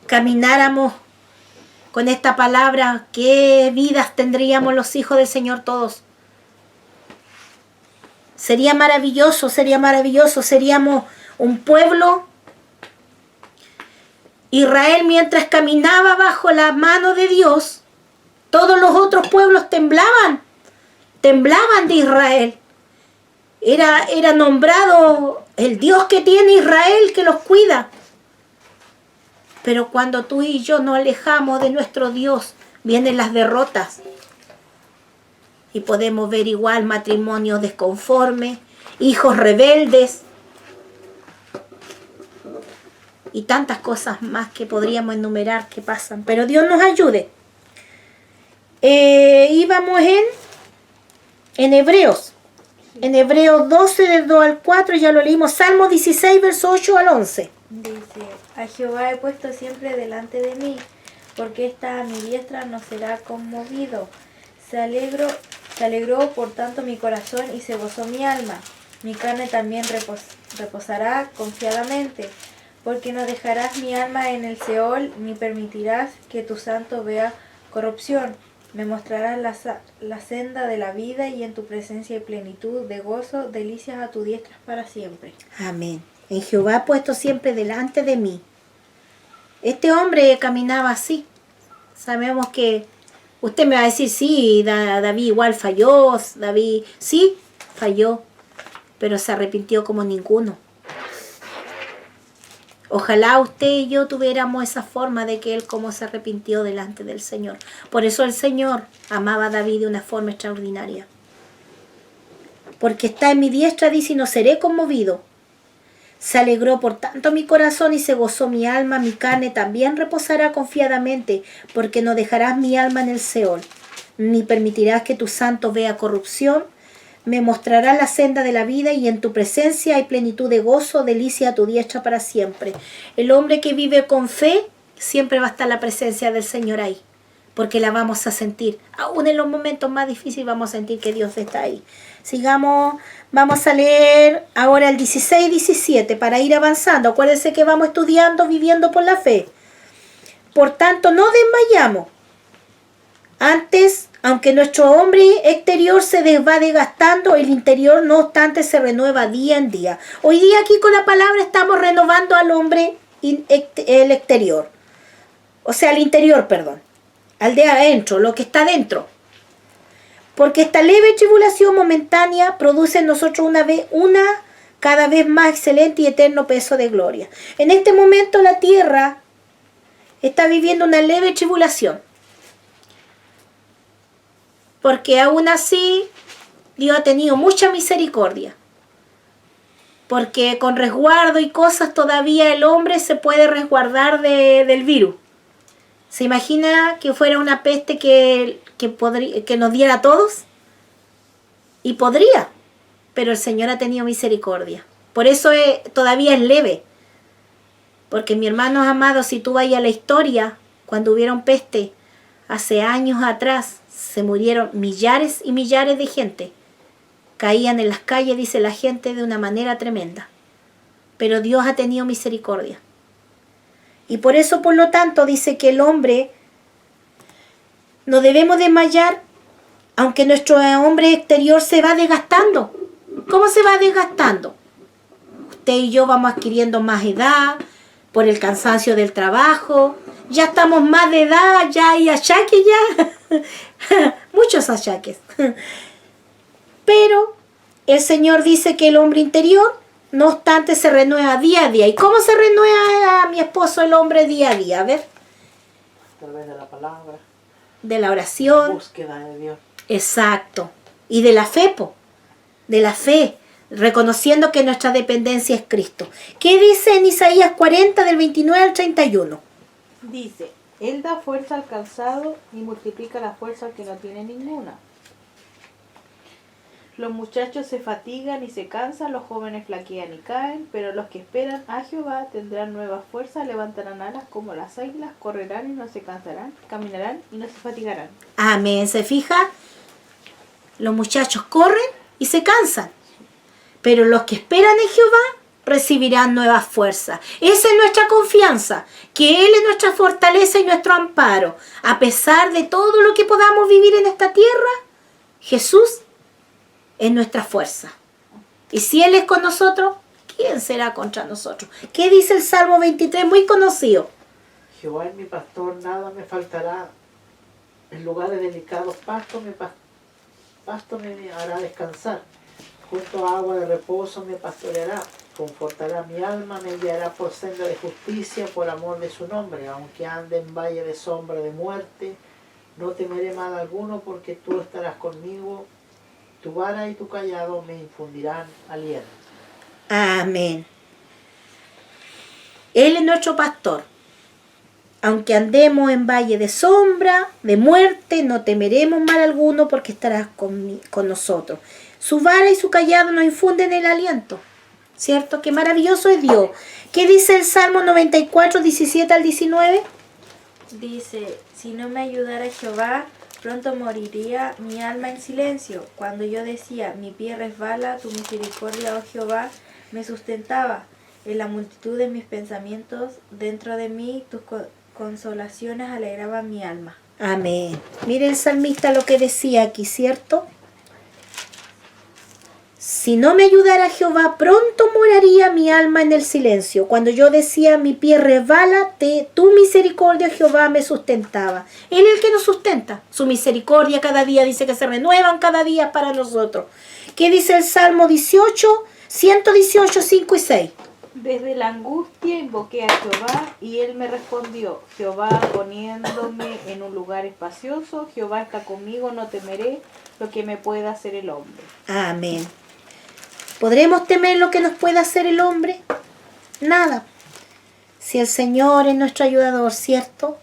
Speaker 2: camináramos con esta palabra, qué vidas tendríamos los hijos del Señor todos? Sería maravilloso, seríamos un pueblo. Israel, mientras caminaba bajo la mano de Dios, todos los otros pueblos temblaban de Israel. Era nombrado el Dios que tiene Israel, que los cuida. Pero cuando tú y yo nos alejamos de nuestro Dios, vienen las derrotas. Y podemos ver igual matrimonios desconformes, hijos rebeldes, y tantas cosas más que podríamos enumerar que pasan. Pero Dios nos ayude. Íbamos en Hebreos. En Hebreos 12, del 2 al 4, ya lo leímos. Salmo 16, verso 8 al 11.
Speaker 3: Dice, a Jehová he puesto siempre delante de mí, porque está a mi diestra no será conmovido. Se alegró por tanto mi corazón y se gozó mi alma. Mi carne también reposará confiadamente, porque no dejarás mi alma en el Seol, ni permitirás que tu santo vea corrupción. Me mostrarás la senda de la vida, y en tu presencia hay plenitud de gozo, delicias a tu diestra para siempre.
Speaker 2: Amén. En Jehová ha puesto siempre delante de mí. Este hombre caminaba así. Sabemos que usted me va a decir, sí, David igual falló, David sí, falló, pero se arrepintió como ninguno. Ojalá usted y yo tuviéramos esa forma de que él como se arrepintió delante del Señor. Por eso el Señor amaba a David de una forma extraordinaria. porque está en mi diestra, dice, y no seré conmovido. Se alegró por tanto mi corazón y se gozó mi alma, mi carne también reposará confiadamente, porque no dejarás mi alma en el Seol, ni permitirás que tu santo vea corrupción. Me mostrarás la senda de la vida y en tu presencia hay plenitud de gozo, delicia a tu diestra para siempre. El hombre que vive con fe, siempre va a estar la presencia del Señor ahí, porque la vamos a sentir. Aún en los momentos más difíciles vamos a sentir que Dios está ahí. Sigamos, vamos a leer ahora el 16 y 17 para ir avanzando. Acuérdense que vamos estudiando, viviendo por la fe. Por tanto, no desmayamos. Antes, aunque nuestro hombre exterior se va desgastando, el interior no obstante se renueva día en día. Hoy día aquí con la palabra estamos renovando al hombre el exterior. O sea, el interior, perdón. Al de adentro, lo que está dentro. Porque esta leve tribulación momentánea produce en nosotros una cada vez más excelente y eterno peso de gloria. En este momento la tierra está viviendo una leve tribulación. Porque aún así Dios ha tenido mucha misericordia. Porque con resguardo y cosas todavía el hombre se puede resguardar del virus. ¿Se imagina que fuera una peste que nos diera a todos? Y podría, pero el Señor ha tenido misericordia. Por eso todavía es leve. Porque mis hermanos amados, si tú vayas a la historia, cuando hubieron peste, hace años atrás, se murieron millares y millares de gente. Caían en las calles, dice la gente, de una manera tremenda. Pero Dios ha tenido misericordia. Y por eso, por lo tanto, dice que el hombre no debemos desmayar, aunque nuestro hombre exterior se va desgastando. ¿Cómo se va desgastando? Usted y yo vamos adquiriendo más edad por el cansancio del trabajo. Ya estamos más de edad, ya hay achaques ya. Muchos achaques. Pero el Señor dice que el hombre interior, no obstante, se renueva día a día. ¿Y cómo se renueva a mi esposo el hombre día a día? A ver.
Speaker 1: A través de la palabra.
Speaker 2: De la oración.
Speaker 1: Búsqueda de Dios.
Speaker 2: Exacto. Y de la fe, de la fe. Reconociendo que nuestra dependencia es Cristo. ¿Qué dice en Isaías 40 del 29 al 31?
Speaker 4: Dice, Él da fuerza al cansado y multiplica la fuerza al que no tiene ninguna. Los muchachos se fatigan y se cansan, los jóvenes flaquean y caen, pero los que esperan a Jehová tendrán nuevas fuerzas, levantarán alas como las águilas, correrán y no se cansarán, caminarán y no se fatigarán.
Speaker 2: Amén. ¿Se fija? Los muchachos corren y se cansan, pero los que esperan en Jehová recibirán nuevas fuerzas. Esa es nuestra confianza, que Él es nuestra fortaleza y nuestro amparo. A pesar de todo lo que podamos vivir en esta tierra, Jesús es nuestra fuerza. Y si Él es con nosotros, ¿quién será contra nosotros? ¿Qué dice el Salmo 23? Muy conocido.
Speaker 1: Jehová es mi pastor, nada me faltará. En lugares delicados pasto me hará descansar. Junto a agua de reposo me pastoreará. Confortará mi alma, me guiará por senda de justicia, por amor de su nombre. Aunque ande en valle de sombra de muerte, no temeré mal alguno, porque tú estarás conmigo. Tu vara y tu callado me infundirán aliento.
Speaker 2: Amén. Él es nuestro pastor. Aunque andemos en valle de sombra, de muerte, no temeremos mal alguno, porque estarás con nosotros. Su vara y su callado nos infunden el aliento. ¿Cierto? Qué maravilloso es Dios. ¿Qué dice el Salmo 94, 17 al 19?
Speaker 3: Dice, si no me ayudara Jehová, pronto moriría mi alma en silencio. Cuando yo decía, mi pie resbala, tu misericordia, oh Jehová, me sustentaba. En la multitud de mis pensamientos, dentro de mí, tus consolaciones alegraban mi alma.
Speaker 2: Amén. Mire el salmista lo que decía aquí, ¿cierto? Si no me ayudara Jehová, pronto moraría mi alma en el silencio. Cuando yo decía, mi pie resbala, tu misericordia, Jehová, me sustentaba. Él es el que nos sustenta. Su misericordia cada día dice que se renuevan cada día para nosotros. ¿Qué dice el Salmo 118, 5 y 6?
Speaker 4: Desde la angustia invoqué a Jehová y Él me respondió. Jehová poniéndome en un lugar espacioso. Jehová está conmigo, no temeré lo que me pueda hacer el hombre.
Speaker 2: Amén. ¿Podremos temer lo que nos pueda hacer el hombre? Nada. Si el Señor es nuestro ayudador, ¿cierto?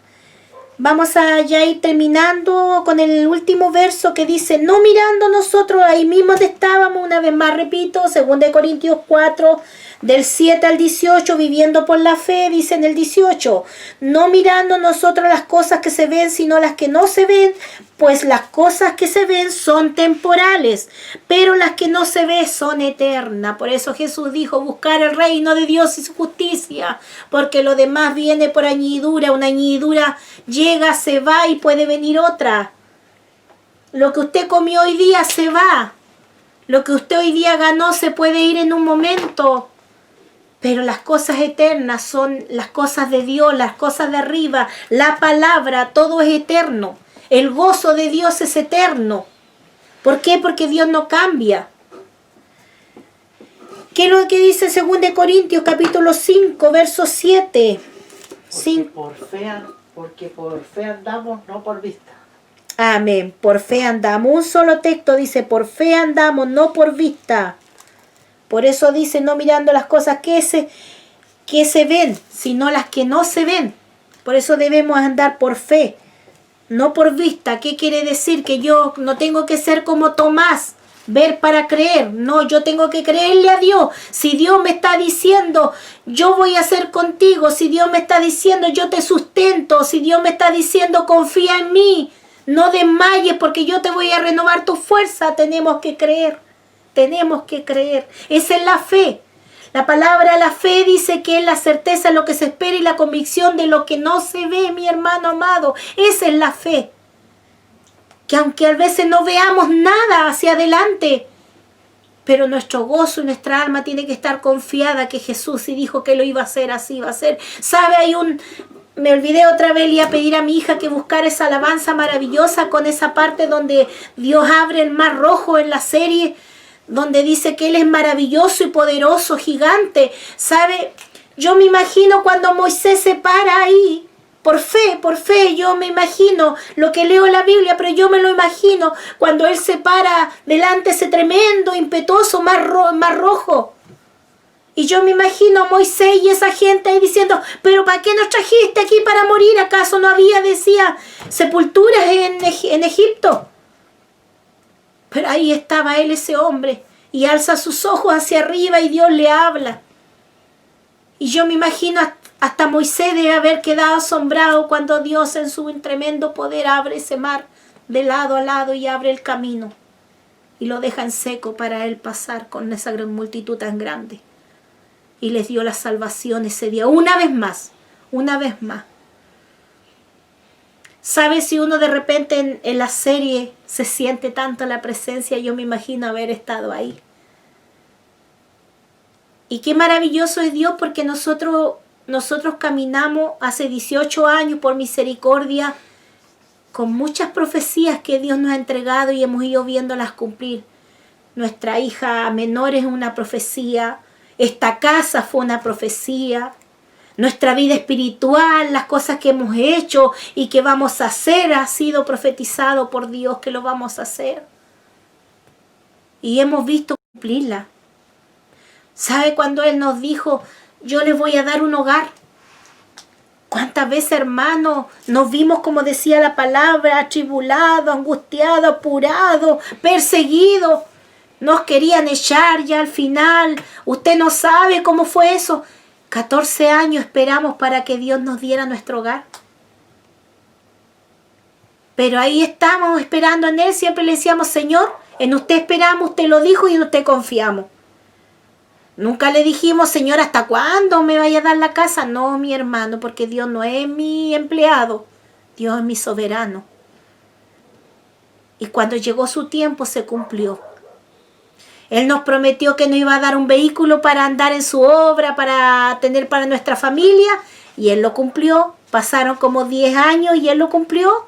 Speaker 2: Vamos a ya ir terminando con el último verso que dice, no mirando nosotros, ahí mismo estábamos, una vez más repito, 2 Corintios 4, del 7 al 18, viviendo por la fe, dice en el 18, no mirando nosotros las cosas que se ven, sino las que no se ven, pues las cosas que se ven son temporales, pero las que no se ven son eternas. Por eso Jesús dijo, buscar el reino de Dios y su justicia, porque lo demás viene por añadidura, una añadidura llega, se va y puede venir otra. Lo que usted comió hoy día se va, lo que usted hoy día ganó se puede ir en un momento. Pero las cosas eternas son las cosas de Dios, las cosas de arriba, la palabra, todo es eterno. El gozo de Dios es eterno. ¿Por qué? Porque Dios no cambia. ¿Qué es lo que dice 2 Corintios capítulo 5, verso 7?
Speaker 1: Porque por fe andamos, no por vista.
Speaker 2: Amén. Por fe andamos. Un solo texto dice, por fe andamos, no por vista. Por eso dice, no mirando las cosas que se ven, sino las que no se ven. Por eso debemos andar por fe, no por vista. ¿Qué quiere decir? Que yo no tengo que ser como Tomás, ver para creer. No, yo tengo que creerle a Dios. Si Dios me está diciendo, yo voy a ser contigo. Si Dios me está diciendo, yo te sustento. Si Dios me está diciendo, confía en mí. No desmayes porque yo te voy a renovar tu fuerza. Tenemos que creer. Tenemos que creer. Esa es la fe. La palabra la fe dice que es la certeza de lo que se espera y la convicción de lo que no se ve, mi hermano amado. Esa es la fe. Que aunque a veces no veamos nada hacia adelante, pero nuestro gozo y nuestra alma tiene que estar confiada que Jesús si dijo que lo iba a hacer, así va a ser. ¿Sabe? Me olvidé otra vez, le iba a pedir a mi hija que buscara esa alabanza maravillosa con esa parte donde Dios abre el mar rojo en la serie, donde dice que Él es maravilloso y poderoso, gigante. ¿Sabe? Yo me imagino cuando Moisés se para ahí, por fe, yo me imagino lo que leo en la Biblia, pero yo me lo imagino cuando Él se para delante de ese tremendo, impetuoso mar rojo. Y yo me imagino a Moisés y esa gente ahí diciendo, pero ¿para qué nos trajiste aquí para morir? ¿Acaso no había, decía, sepulturas en Egipto? Pero ahí estaba él, ese hombre, y alza sus ojos hacia arriba y Dios le habla. Y yo me imagino hasta Moisés debe haber quedado asombrado cuando Dios en su tremendo poder abre ese mar de lado a lado y abre el camino. Y lo deja en seco para él pasar con esa gran multitud tan grande. Y les dio la salvación ese día, una vez más. ¿Sabe? Si uno de repente en la serie se siente tanto la presencia, yo me imagino haber estado ahí. Y qué maravilloso es Dios porque nosotros caminamos hace 18 años por misericordia con muchas profecías que Dios nos ha entregado y hemos ido viéndolas cumplir. Nuestra hija menor es una profecía, esta casa fue una profecía. Nuestra vida espiritual, las cosas que hemos hecho y que vamos a hacer, ha sido profetizado por Dios que lo vamos a hacer. Y hemos visto cumplirla. ¿Sabe cuando Él nos dijo, yo les voy a dar un hogar? ¿Cuántas veces, hermanos, nos vimos, como decía la palabra, atribulados, angustiados, apurados, perseguidos? Nos querían echar ya al final. Usted no sabe cómo fue eso. 14 años esperamos para que Dios nos diera nuestro hogar. Pero ahí estamos esperando en Él. Siempre le decíamos, Señor, en usted esperamos, usted lo dijo y en usted confiamos. Nunca le dijimos, Señor, ¿hasta cuándo me vaya a dar la casa? No, mi hermano, porque Dios no es mi empleado. Dios es mi soberano. Y cuando llegó su tiempo se cumplió. Él nos prometió que nos iba a dar un vehículo para andar en su obra, para tener para nuestra familia, y Él lo cumplió. Pasaron como 10 años y Él lo cumplió.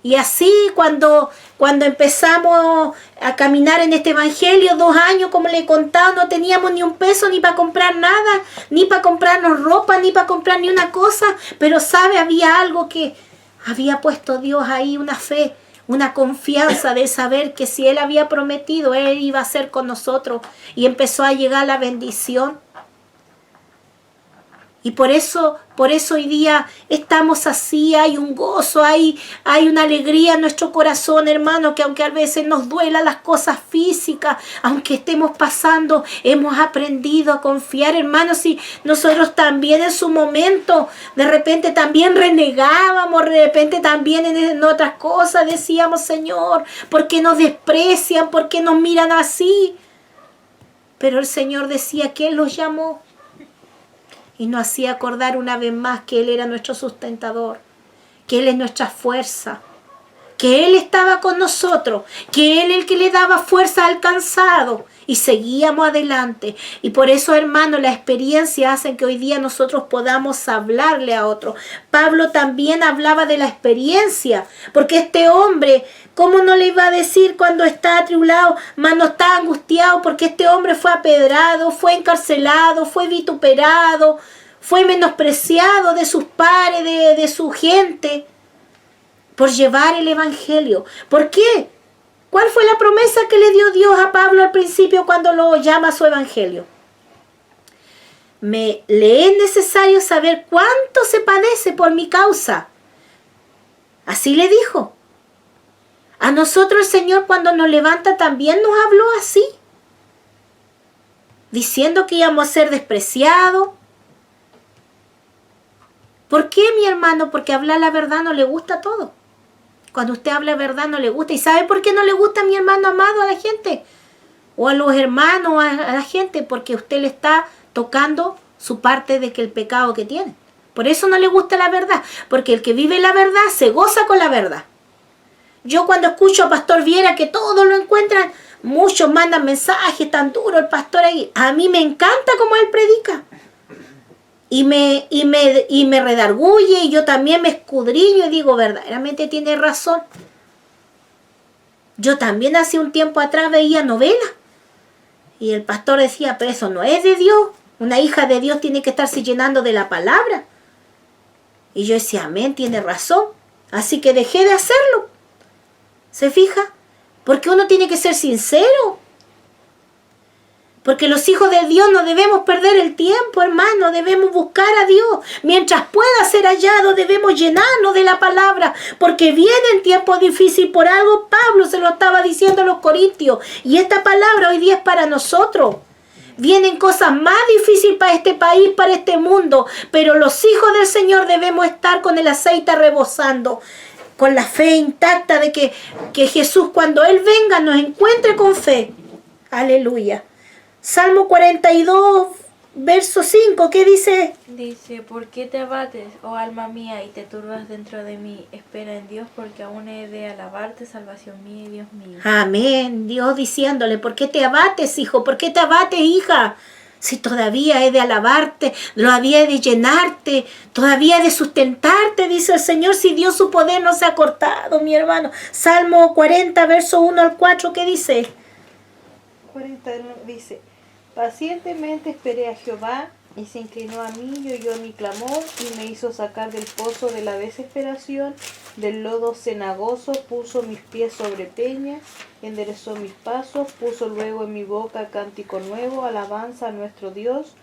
Speaker 2: Y así cuando empezamos a caminar en este evangelio, 2 años, como le he contado, no teníamos ni un peso ni para comprar nada, ni para comprarnos ropa, ni para comprar ni una cosa, pero sabe, había algo que había puesto Dios ahí, una fe una confianza de saber que si Él había prometido, Él iba a ser con nosotros. Y empezó a llegar la bendición. Y por eso hoy día estamos así, hay un gozo, hay una alegría en nuestro corazón, hermano, que aunque a veces nos duela las cosas físicas, aunque estemos pasando, hemos aprendido a confiar, hermano. Si nosotros también en su momento, de repente también renegábamos, de repente también en otras cosas decíamos, Señor, ¿por qué nos desprecian? ¿Por qué nos miran así? Pero el Señor decía que Él los llamó. Y nos hacía acordar una vez más que Él era nuestro sustentador, que Él es nuestra fuerza, que Él estaba con nosotros, que Él es el que le daba fuerza al cansado. Y seguíamos adelante. Y por eso, hermano, la experiencia hace que hoy día nosotros podamos hablarle a otros. Pablo también hablaba de la experiencia, porque este hombre, ¿cómo no le iba a decir cuando está atribulado, mas no está angustiado? Porque este hombre fue apedrado, fue encarcelado, fue vituperado, fue menospreciado de sus pares, de su gente, por llevar el evangelio. ¿Por qué? ¿Cuál fue la promesa que le dio Dios a Pablo al principio cuando lo llama a su evangelio? Le es necesario saber cuánto se padece por mi causa. Así le dijo. A nosotros el Señor cuando nos levanta también nos habló así, diciendo que íbamos a ser despreciados. ¿Por qué, mi hermano? Porque hablar la verdad no le gusta a todos. Cuando usted habla verdad no le gusta. ¿Y sabe por qué no le gusta, mi hermano amado, a la gente? O a los hermanos, a la gente. Porque usted le está tocando su parte de que el pecado que tiene. Por eso no le gusta la verdad. Porque el que vive la verdad se goza con la verdad. Yo cuando escucho a Pastor Viera que todos lo encuentran, muchos mandan mensajes tan duros el pastor ahí. A mí me encanta como él predica. Y me redarguye y yo también me escudriño y digo, verdaderamente tiene razón. Yo también hace un tiempo atrás veía novelas y el pastor decía, pero eso no es de Dios. Una hija de Dios tiene que estarse llenando de la palabra. Y yo decía, amén, tiene razón. Así que dejé de hacerlo. ¿Se fija? Porque uno tiene que ser sincero. Porque los hijos de Dios no debemos perder el tiempo, hermano. Debemos buscar a Dios. Mientras pueda ser hallado, debemos llenarnos de la palabra. Porque viene tiempo difícil. Por algo Pablo se lo estaba diciendo a los corintios. Y esta palabra hoy día es para nosotros. Vienen cosas más difíciles para este país, para este mundo. Pero los hijos del Señor debemos estar con el aceite rebosando. Con la fe intacta de que Jesús, cuando Él venga, nos encuentre con fe. Aleluya. Salmo 42, verso 5, ¿qué dice?
Speaker 3: Dice, ¿por qué te abates, oh alma mía, y te turbas dentro de mí? Espera en Dios, porque aún he de alabarte, salvación mía y Dios mío.
Speaker 2: Amén. Dios diciéndole, ¿por qué te abates, hijo? ¿Por qué te abates, hija? Si todavía he de alabarte, todavía he de llenarte, todavía he de sustentarte, dice el Señor, si Dios su poder no se ha cortado, mi hermano. Salmo 40, verso 1 al 4, ¿qué dice?
Speaker 4: 40 dice, pacientemente esperé a Jehová, y se inclinó a mí, y oyó mi clamor, y me hizo sacar del pozo de la desesperación, del lodo cenagoso, puso mis pies sobre peña, enderezó mis pasos, puso luego en mi boca cántico nuevo, alabanza a nuestro Dios.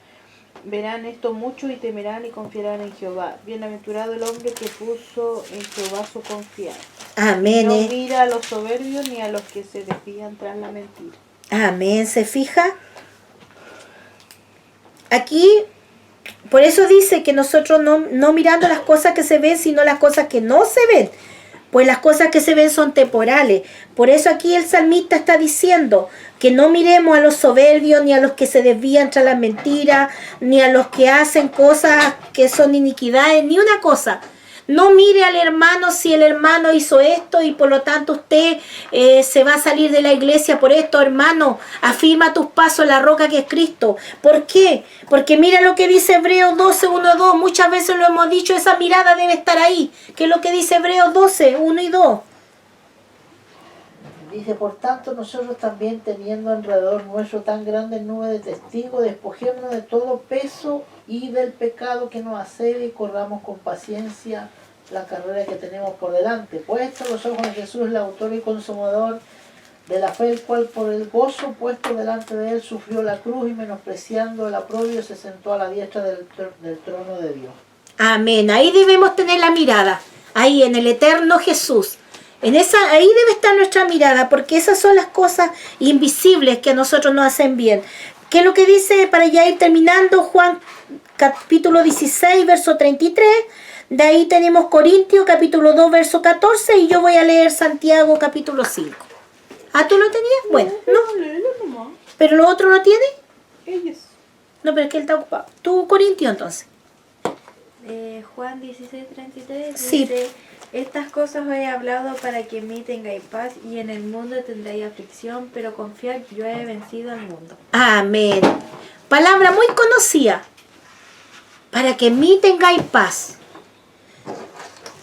Speaker 4: Verán esto mucho y temerán y confiarán en Jehová. Bienaventurado el hombre que puso en Jehová su confianza.
Speaker 2: Amén.
Speaker 4: No mira a los soberbios ni a los que se desvían tras la mentira.
Speaker 2: Amén, ¿se fija? Aquí, por eso dice que nosotros no mirando las cosas que se ven, sino las cosas que no se ven. Pues las cosas que se ven son temporales. Por eso aquí el salmista está diciendo que no miremos a los soberbios, ni a los que se desvían tras la mentira, ni a los que hacen cosas que son iniquidades, ni una cosa. No mire al hermano si el hermano hizo esto y por lo tanto usted se va a salir de la iglesia por esto, hermano. Afirma tus pasos en la roca que es Cristo. ¿Por qué? Porque mira lo que dice Hebreos 12, 1, 2. Muchas veces lo hemos dicho, esa mirada debe estar ahí. ¿Qué es lo que dice Hebreos 12, 1 y 2?
Speaker 1: Dice, por tanto, nosotros también, teniendo alrededor nuestro tan grande nube de testigos, despojémonos de todo peso y del pecado que nos asedia y corramos con paciencia la carrera que tenemos por delante. Puesto los ojos en Jesús, el autor y consumador de la fe, el cual por el gozo puesto delante de él sufrió la cruz y menospreciando el oprobio se sentó a la diestra del trono de Dios.
Speaker 2: Amén. Ahí debemos tener la mirada. Ahí en el eterno Jesús. Ahí debe estar nuestra mirada, porque esas son las cosas invisibles que a nosotros nos hacen bien. ¿Qué es lo que dice, para ya ir terminando, Juan capítulo 16, verso 33? De ahí tenemos Corintios capítulo 2, verso 14, y yo voy a leer Santiago capítulo 5. ¿Ah, tú lo tenías? Bueno, no. ¿Pero lo otro lo tiene?
Speaker 4: Ellos.
Speaker 2: No, pero es que él está ocupado. ¿Tú, Corintios, entonces?
Speaker 3: Juan 16:33
Speaker 2: Sí.
Speaker 3: dice: estas cosas os he hablado para que en mí tengáis paz, y en el mundo tendréis aflicción, pero confiad, yo he vencido al mundo.
Speaker 2: Amén. Palabra muy conocida. Para que en mí tengáis paz.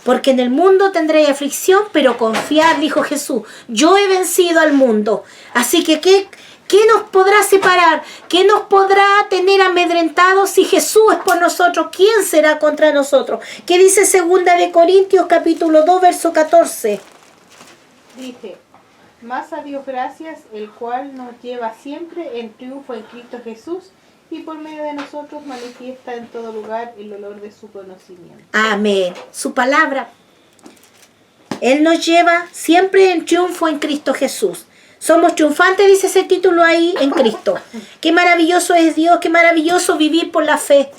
Speaker 2: Porque en el mundo tendréis aflicción, pero confiad, dijo Jesús. Yo he vencido al mundo. Así que, ¿qué nos podrá separar? ¿Qué nos podrá tener amedrentados si Jesús es por nosotros? ¿Quién será contra nosotros? ¿Qué dice 2 de Corintios capítulo 2, verso 14?
Speaker 4: Dice, más a Dios gracias, el cual nos lleva siempre en triunfo en Cristo Jesús, y por medio de nosotros manifiesta en todo lugar el olor de su conocimiento.
Speaker 2: Amén. Su palabra. Él nos lleva siempre en triunfo en Cristo Jesús. Somos triunfantes, dice ese título ahí, en Cristo. Qué maravilloso es Dios, qué maravilloso vivir por la fe.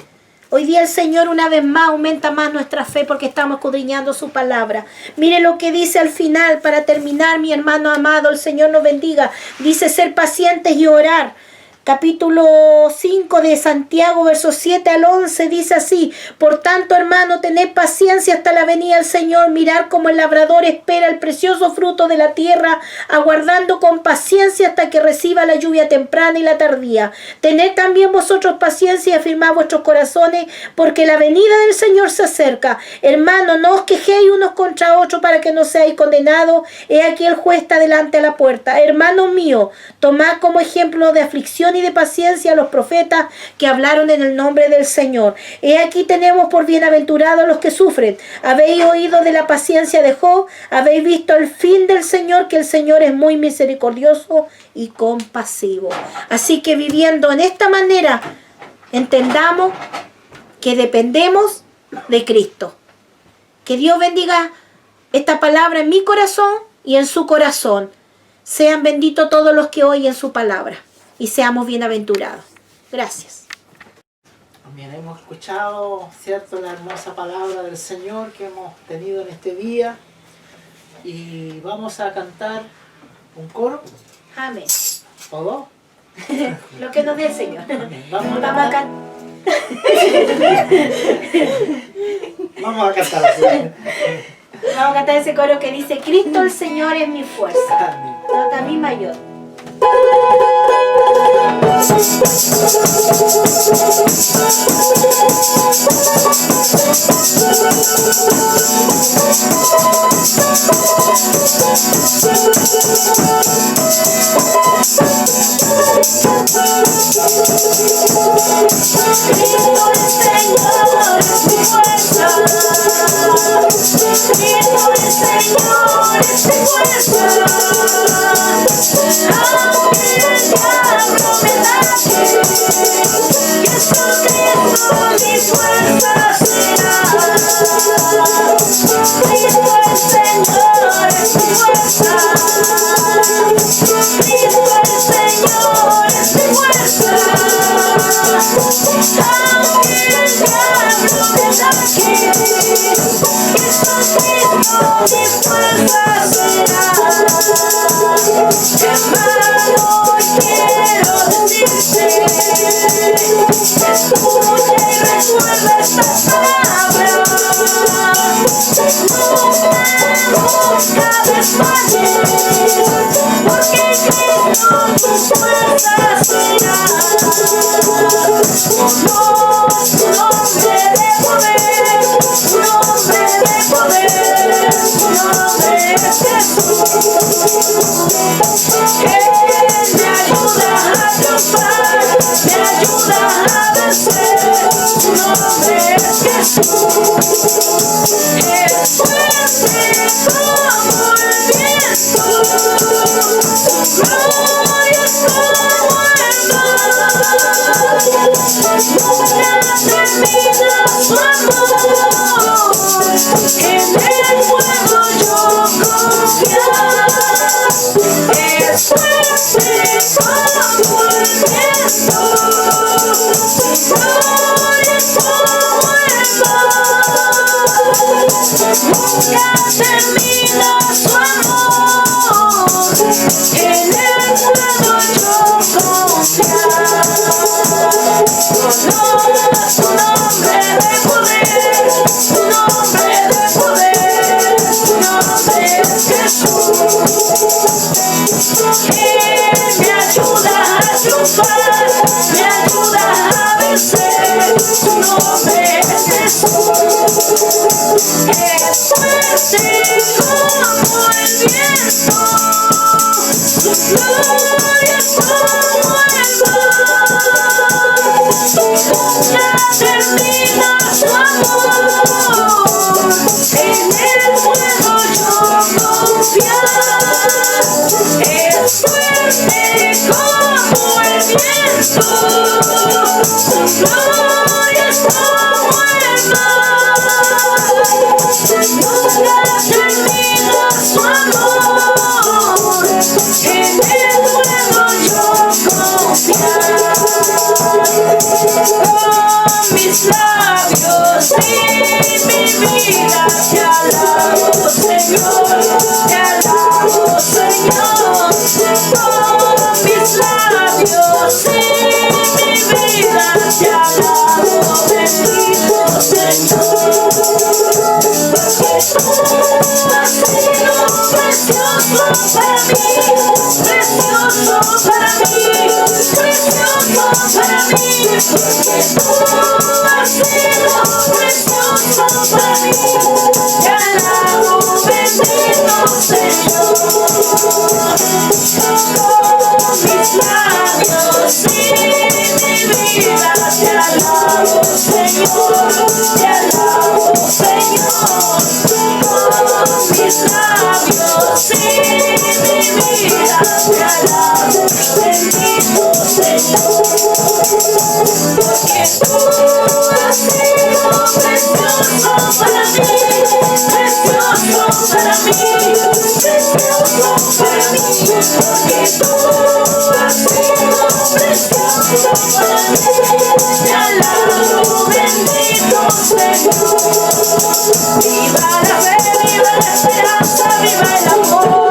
Speaker 2: Hoy día el Señor una vez más aumenta más nuestra fe porque estamos escudriñando su palabra. Mire lo que dice al final, para terminar, mi hermano amado, el Señor nos bendiga. Dice ser pacientes y orar. Capítulo 5 de Santiago, versos 7 al 11, dice así: por tanto, hermano, tened paciencia hasta la venida del Señor. Mirar como el labrador espera el precioso fruto de la tierra, aguardando con paciencia hasta que reciba la lluvia temprana y la tardía. Tened también vosotros paciencia y afirmad vuestros corazones, porque la venida del Señor se acerca. Hermano, no os quejéis unos contra otros para que no seáis condenados. He aquí el juez está delante de la puerta. Hermanos míos, tomad como ejemplo de aflicción y de paciencia a los profetas que hablaron en el nombre del Señor. He aquí tenemos por bienaventurados los que sufren. Habéis oído de la paciencia de Job, habéis visto el fin del Señor, que el Señor es muy misericordioso y compasivo. Así que viviendo en esta manera, entendamos que dependemos de Cristo. Que Dios bendiga esta palabra en mi corazón y en su corazón. Sean benditos todos los que oyen su palabra y seamos bienaventurados. Gracias.
Speaker 1: También hemos escuchado, ¿cierto?, la hermosa palabra del Señor que hemos tenido en este día. Y vamos a cantar un coro.
Speaker 2: Amén.
Speaker 1: ¿Todo?
Speaker 2: Lo que nos dé el Señor.
Speaker 1: Amén.
Speaker 2: Vamos a cantar.
Speaker 1: Vamos a cantar así.
Speaker 2: Vamos a cantar ese coro que dice: Cristo el Señor es mi fuerza.
Speaker 1: Amén.
Speaker 2: Nota mi mayor.
Speaker 5: Señor es mi fuerza.
Speaker 3: Es fuerte como el viento, su gloria es como el mar. Nunca termina su amor, en el fuego yo confiar. Es fuerte como el viento, su gloria es como el mar. Nunca termina su amor, en el fuego yo confiar. Con mis labios y mi vida te alabo, Señor, te alabo, Señor. Con mis labios y mi vida te alabo, bendito Señor. Porque tú has sido precioso para mí, precioso para mí, precioso para mí. Porque tú has sido precioso para mí, te alabo, bendito Señor. Con mis labios y mi vida te alabo, Señor, te alabo, Señor. Con mis labios y mi vida te alabo, bendito Señor. Porque tú has sido precioso para mí, precioso para mí, precioso para mí. Porque tú has sido precioso para mí, te alabo, bendito Señor. Viva la fe, viva la esperanza, viva el amor.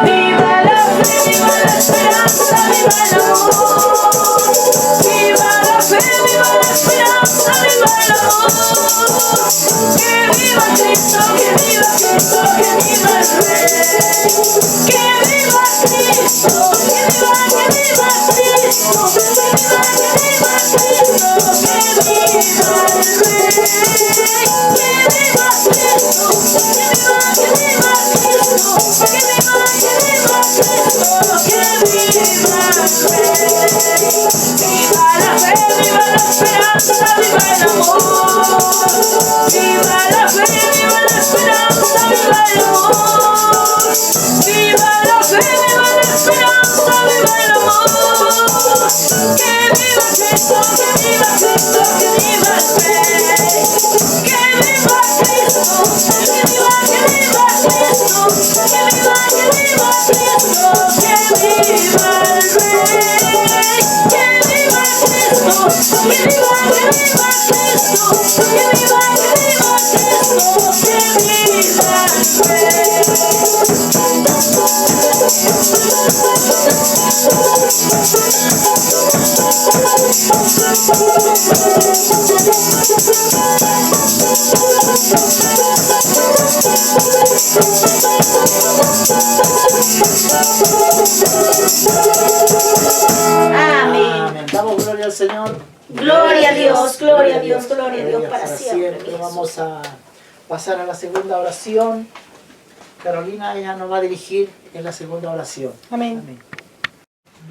Speaker 3: Viva la fe, viva la esperanza, viva el amor. Viva la fe, viva la esperanza, viva el amor. Que viva Cristo, que viva Cristo, que viva el Rey. Que viva Cristo, que viva Cristo, que viva Cristo, que viva el Rey. Que viva Cristo, que viva Cristo, que viva Cristo, que viva el Rey. Viva la fe, viva la esperanza, viva el amor. Viva la fe, viva la esperanza, viva el amor. Viva la fe, viva la esperanza, viva el amor. Que viva Cristo, que viva Cristo, que viva el Rey. Que viva Cristo, que viva Cristo, que viva Cristo, que viva el Rey. Que viva Cristo, que viva Cristo, que viva Cristo, que viva el Rey.
Speaker 1: Amén. Damos gloria al Señor.
Speaker 2: Gloria a Dios, gloria a Dios, gloria a Dios para
Speaker 1: para
Speaker 2: siempre.
Speaker 1: Vamos a pasar a la segunda oración. Carolina, ella nos va a dirigir en la segunda oración.
Speaker 4: Amén.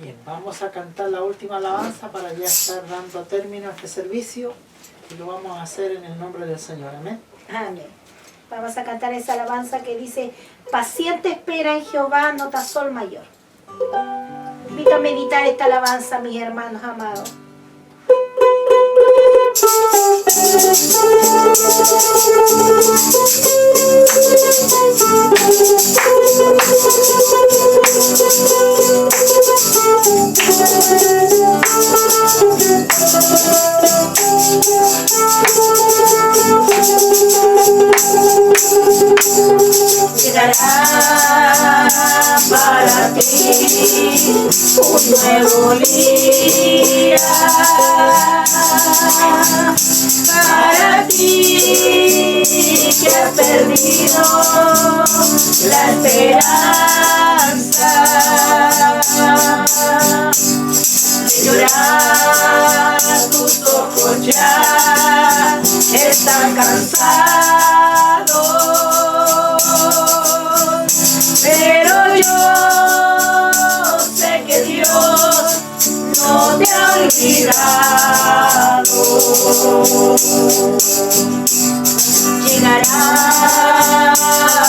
Speaker 1: Bien, vamos a cantar la última alabanza para ya estar dando término a este servicio y lo vamos a hacer en el nombre del Señor. Amén.
Speaker 2: Amén. Vamos a cantar esa alabanza que dice: paciente espera en Jehová, nota sol mayor. Invito a meditar esta alabanza, mis hermanos amados.
Speaker 3: Llegará para ti un nuevo día, para ti que has perdido la esperanza de llorar, tus ojos ya están cansados.
Speaker 2: no te ha olvidado. Llegará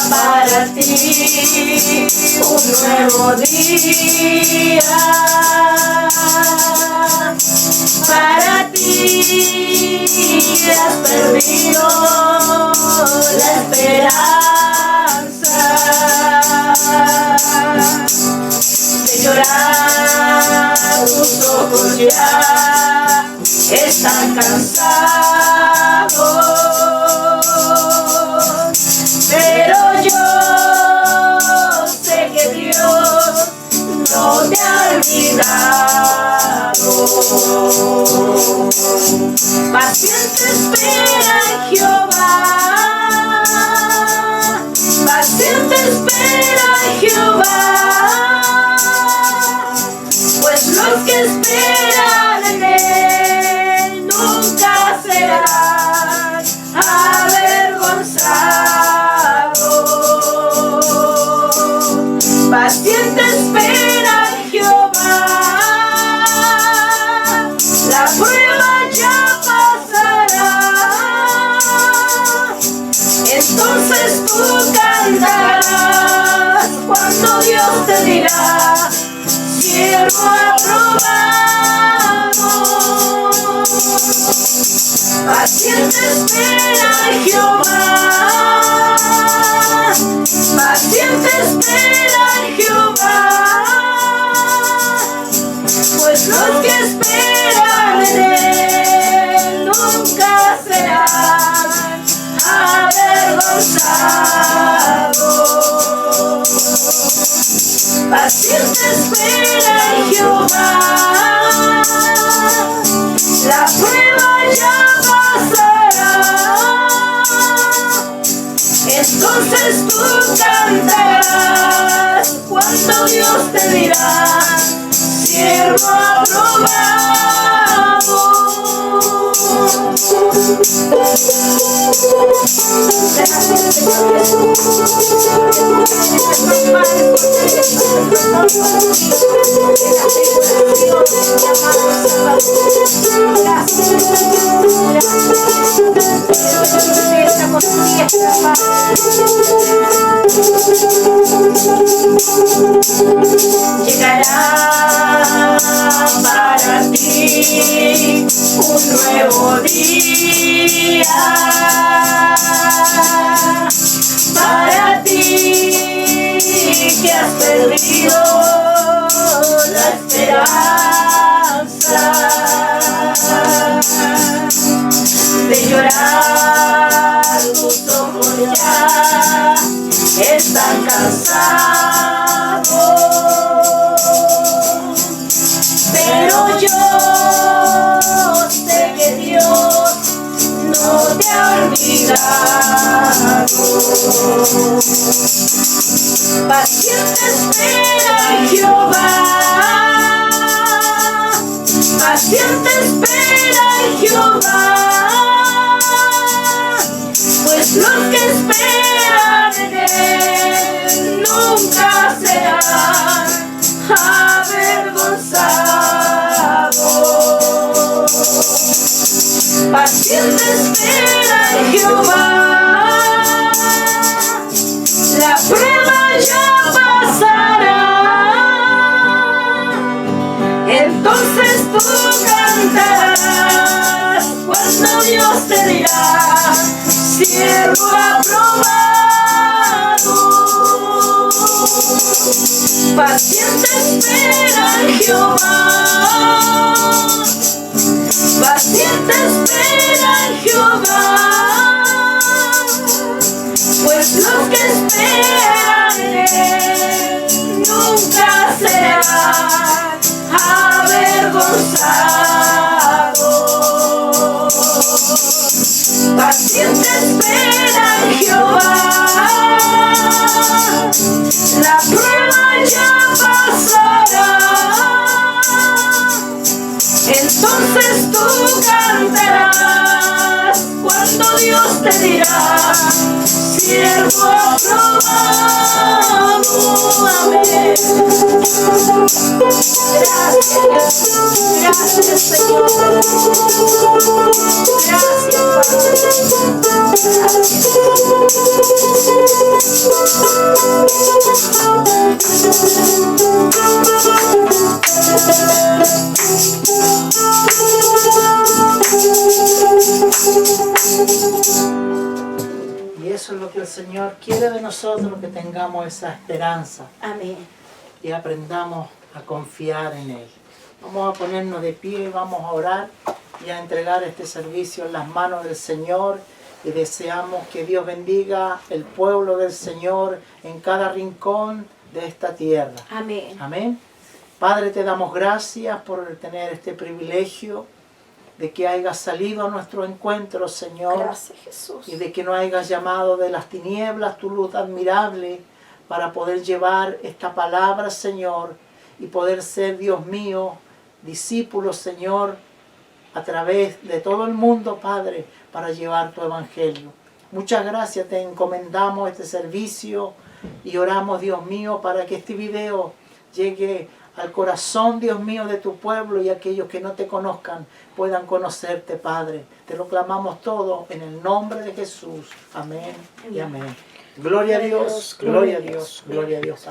Speaker 2: para ti un nuevo día, para ti que has perdido la esperanza de llorar. Tus ojos ya están cansados, pero yo sé que Dios no te ha olvidado. Paciente espera en Jehová, paciente espera en Jehová, pues los que esperan en Él nunca serán avergonzados. Paciente espera en Jehová, la prueba ya pasará, entonces tú cantarás cuando Dios te dirá: siervo aprobado. Paciente espera en Jehová, paciente espera en Jehová, pues los que esperan en Él nunca serán avergonzados. Paciente espera en Jehová, la prueba ya pasará, entonces tú cantarás cuando Dios te dirá: siervo aprobado. Gracias, Señor Jesús. Llegará para ti un nuevo día, para ti que has perdido la esperanza de llorar. Tus ojos ya están cansados, pero yo sé que Dios no te ha olvidado. Paciente espera en Jehová, paciente espera en Jehová, pues los que esperan en Él nunca serán avergonzados. Paciente espera en Jehová, la prueba ya pasará, entonces tú cantarás cuando Dios te dirá: siervo aprobado. Paciente espera en Jehová, paciente espera en Jehová, pues los que esperan en Él nunca serán avergonzados. Paciente espera en Jehová, la prueba ya pasará, entonces tú cantarás cuando Dios te dirá: siervo aprobado. Amén. Gracias, Jesús. Señor. Gracias,
Speaker 1: Y eso es lo que el Señor quiere de nosotros, que tengamos esa esperanza
Speaker 2: Amén.
Speaker 1: y aprendamos a confiar en Él. Vamos a ponernos de pie, vamos a orar y a entregar este servicio en las manos del Señor, y deseamos que Dios bendiga el pueblo del Señor en cada rincón de esta tierra.
Speaker 2: Amén.
Speaker 1: Amén. Padre, te damos gracias por tener este privilegio de que hayas salido a nuestro encuentro, Señor,
Speaker 2: Gracias, Jesús.
Speaker 1: y de que nos hayas llamado de las tinieblas tu luz admirable para poder llevar esta palabra, Señor, y poder ser, Dios mío, discípulos, Señor, a través de todo el mundo, Padre, para llevar tu evangelio. Muchas gracias, te encomendamos este servicio y oramos, Dios mío, para que este video llegue al corazón, Dios mío, de tu pueblo, y aquellos que no te conozcan puedan conocerte, Padre. Te lo clamamos todo en el nombre de Jesús. Amén y amén. Gloria a Dios, gloria a Dios, gloria a Dios.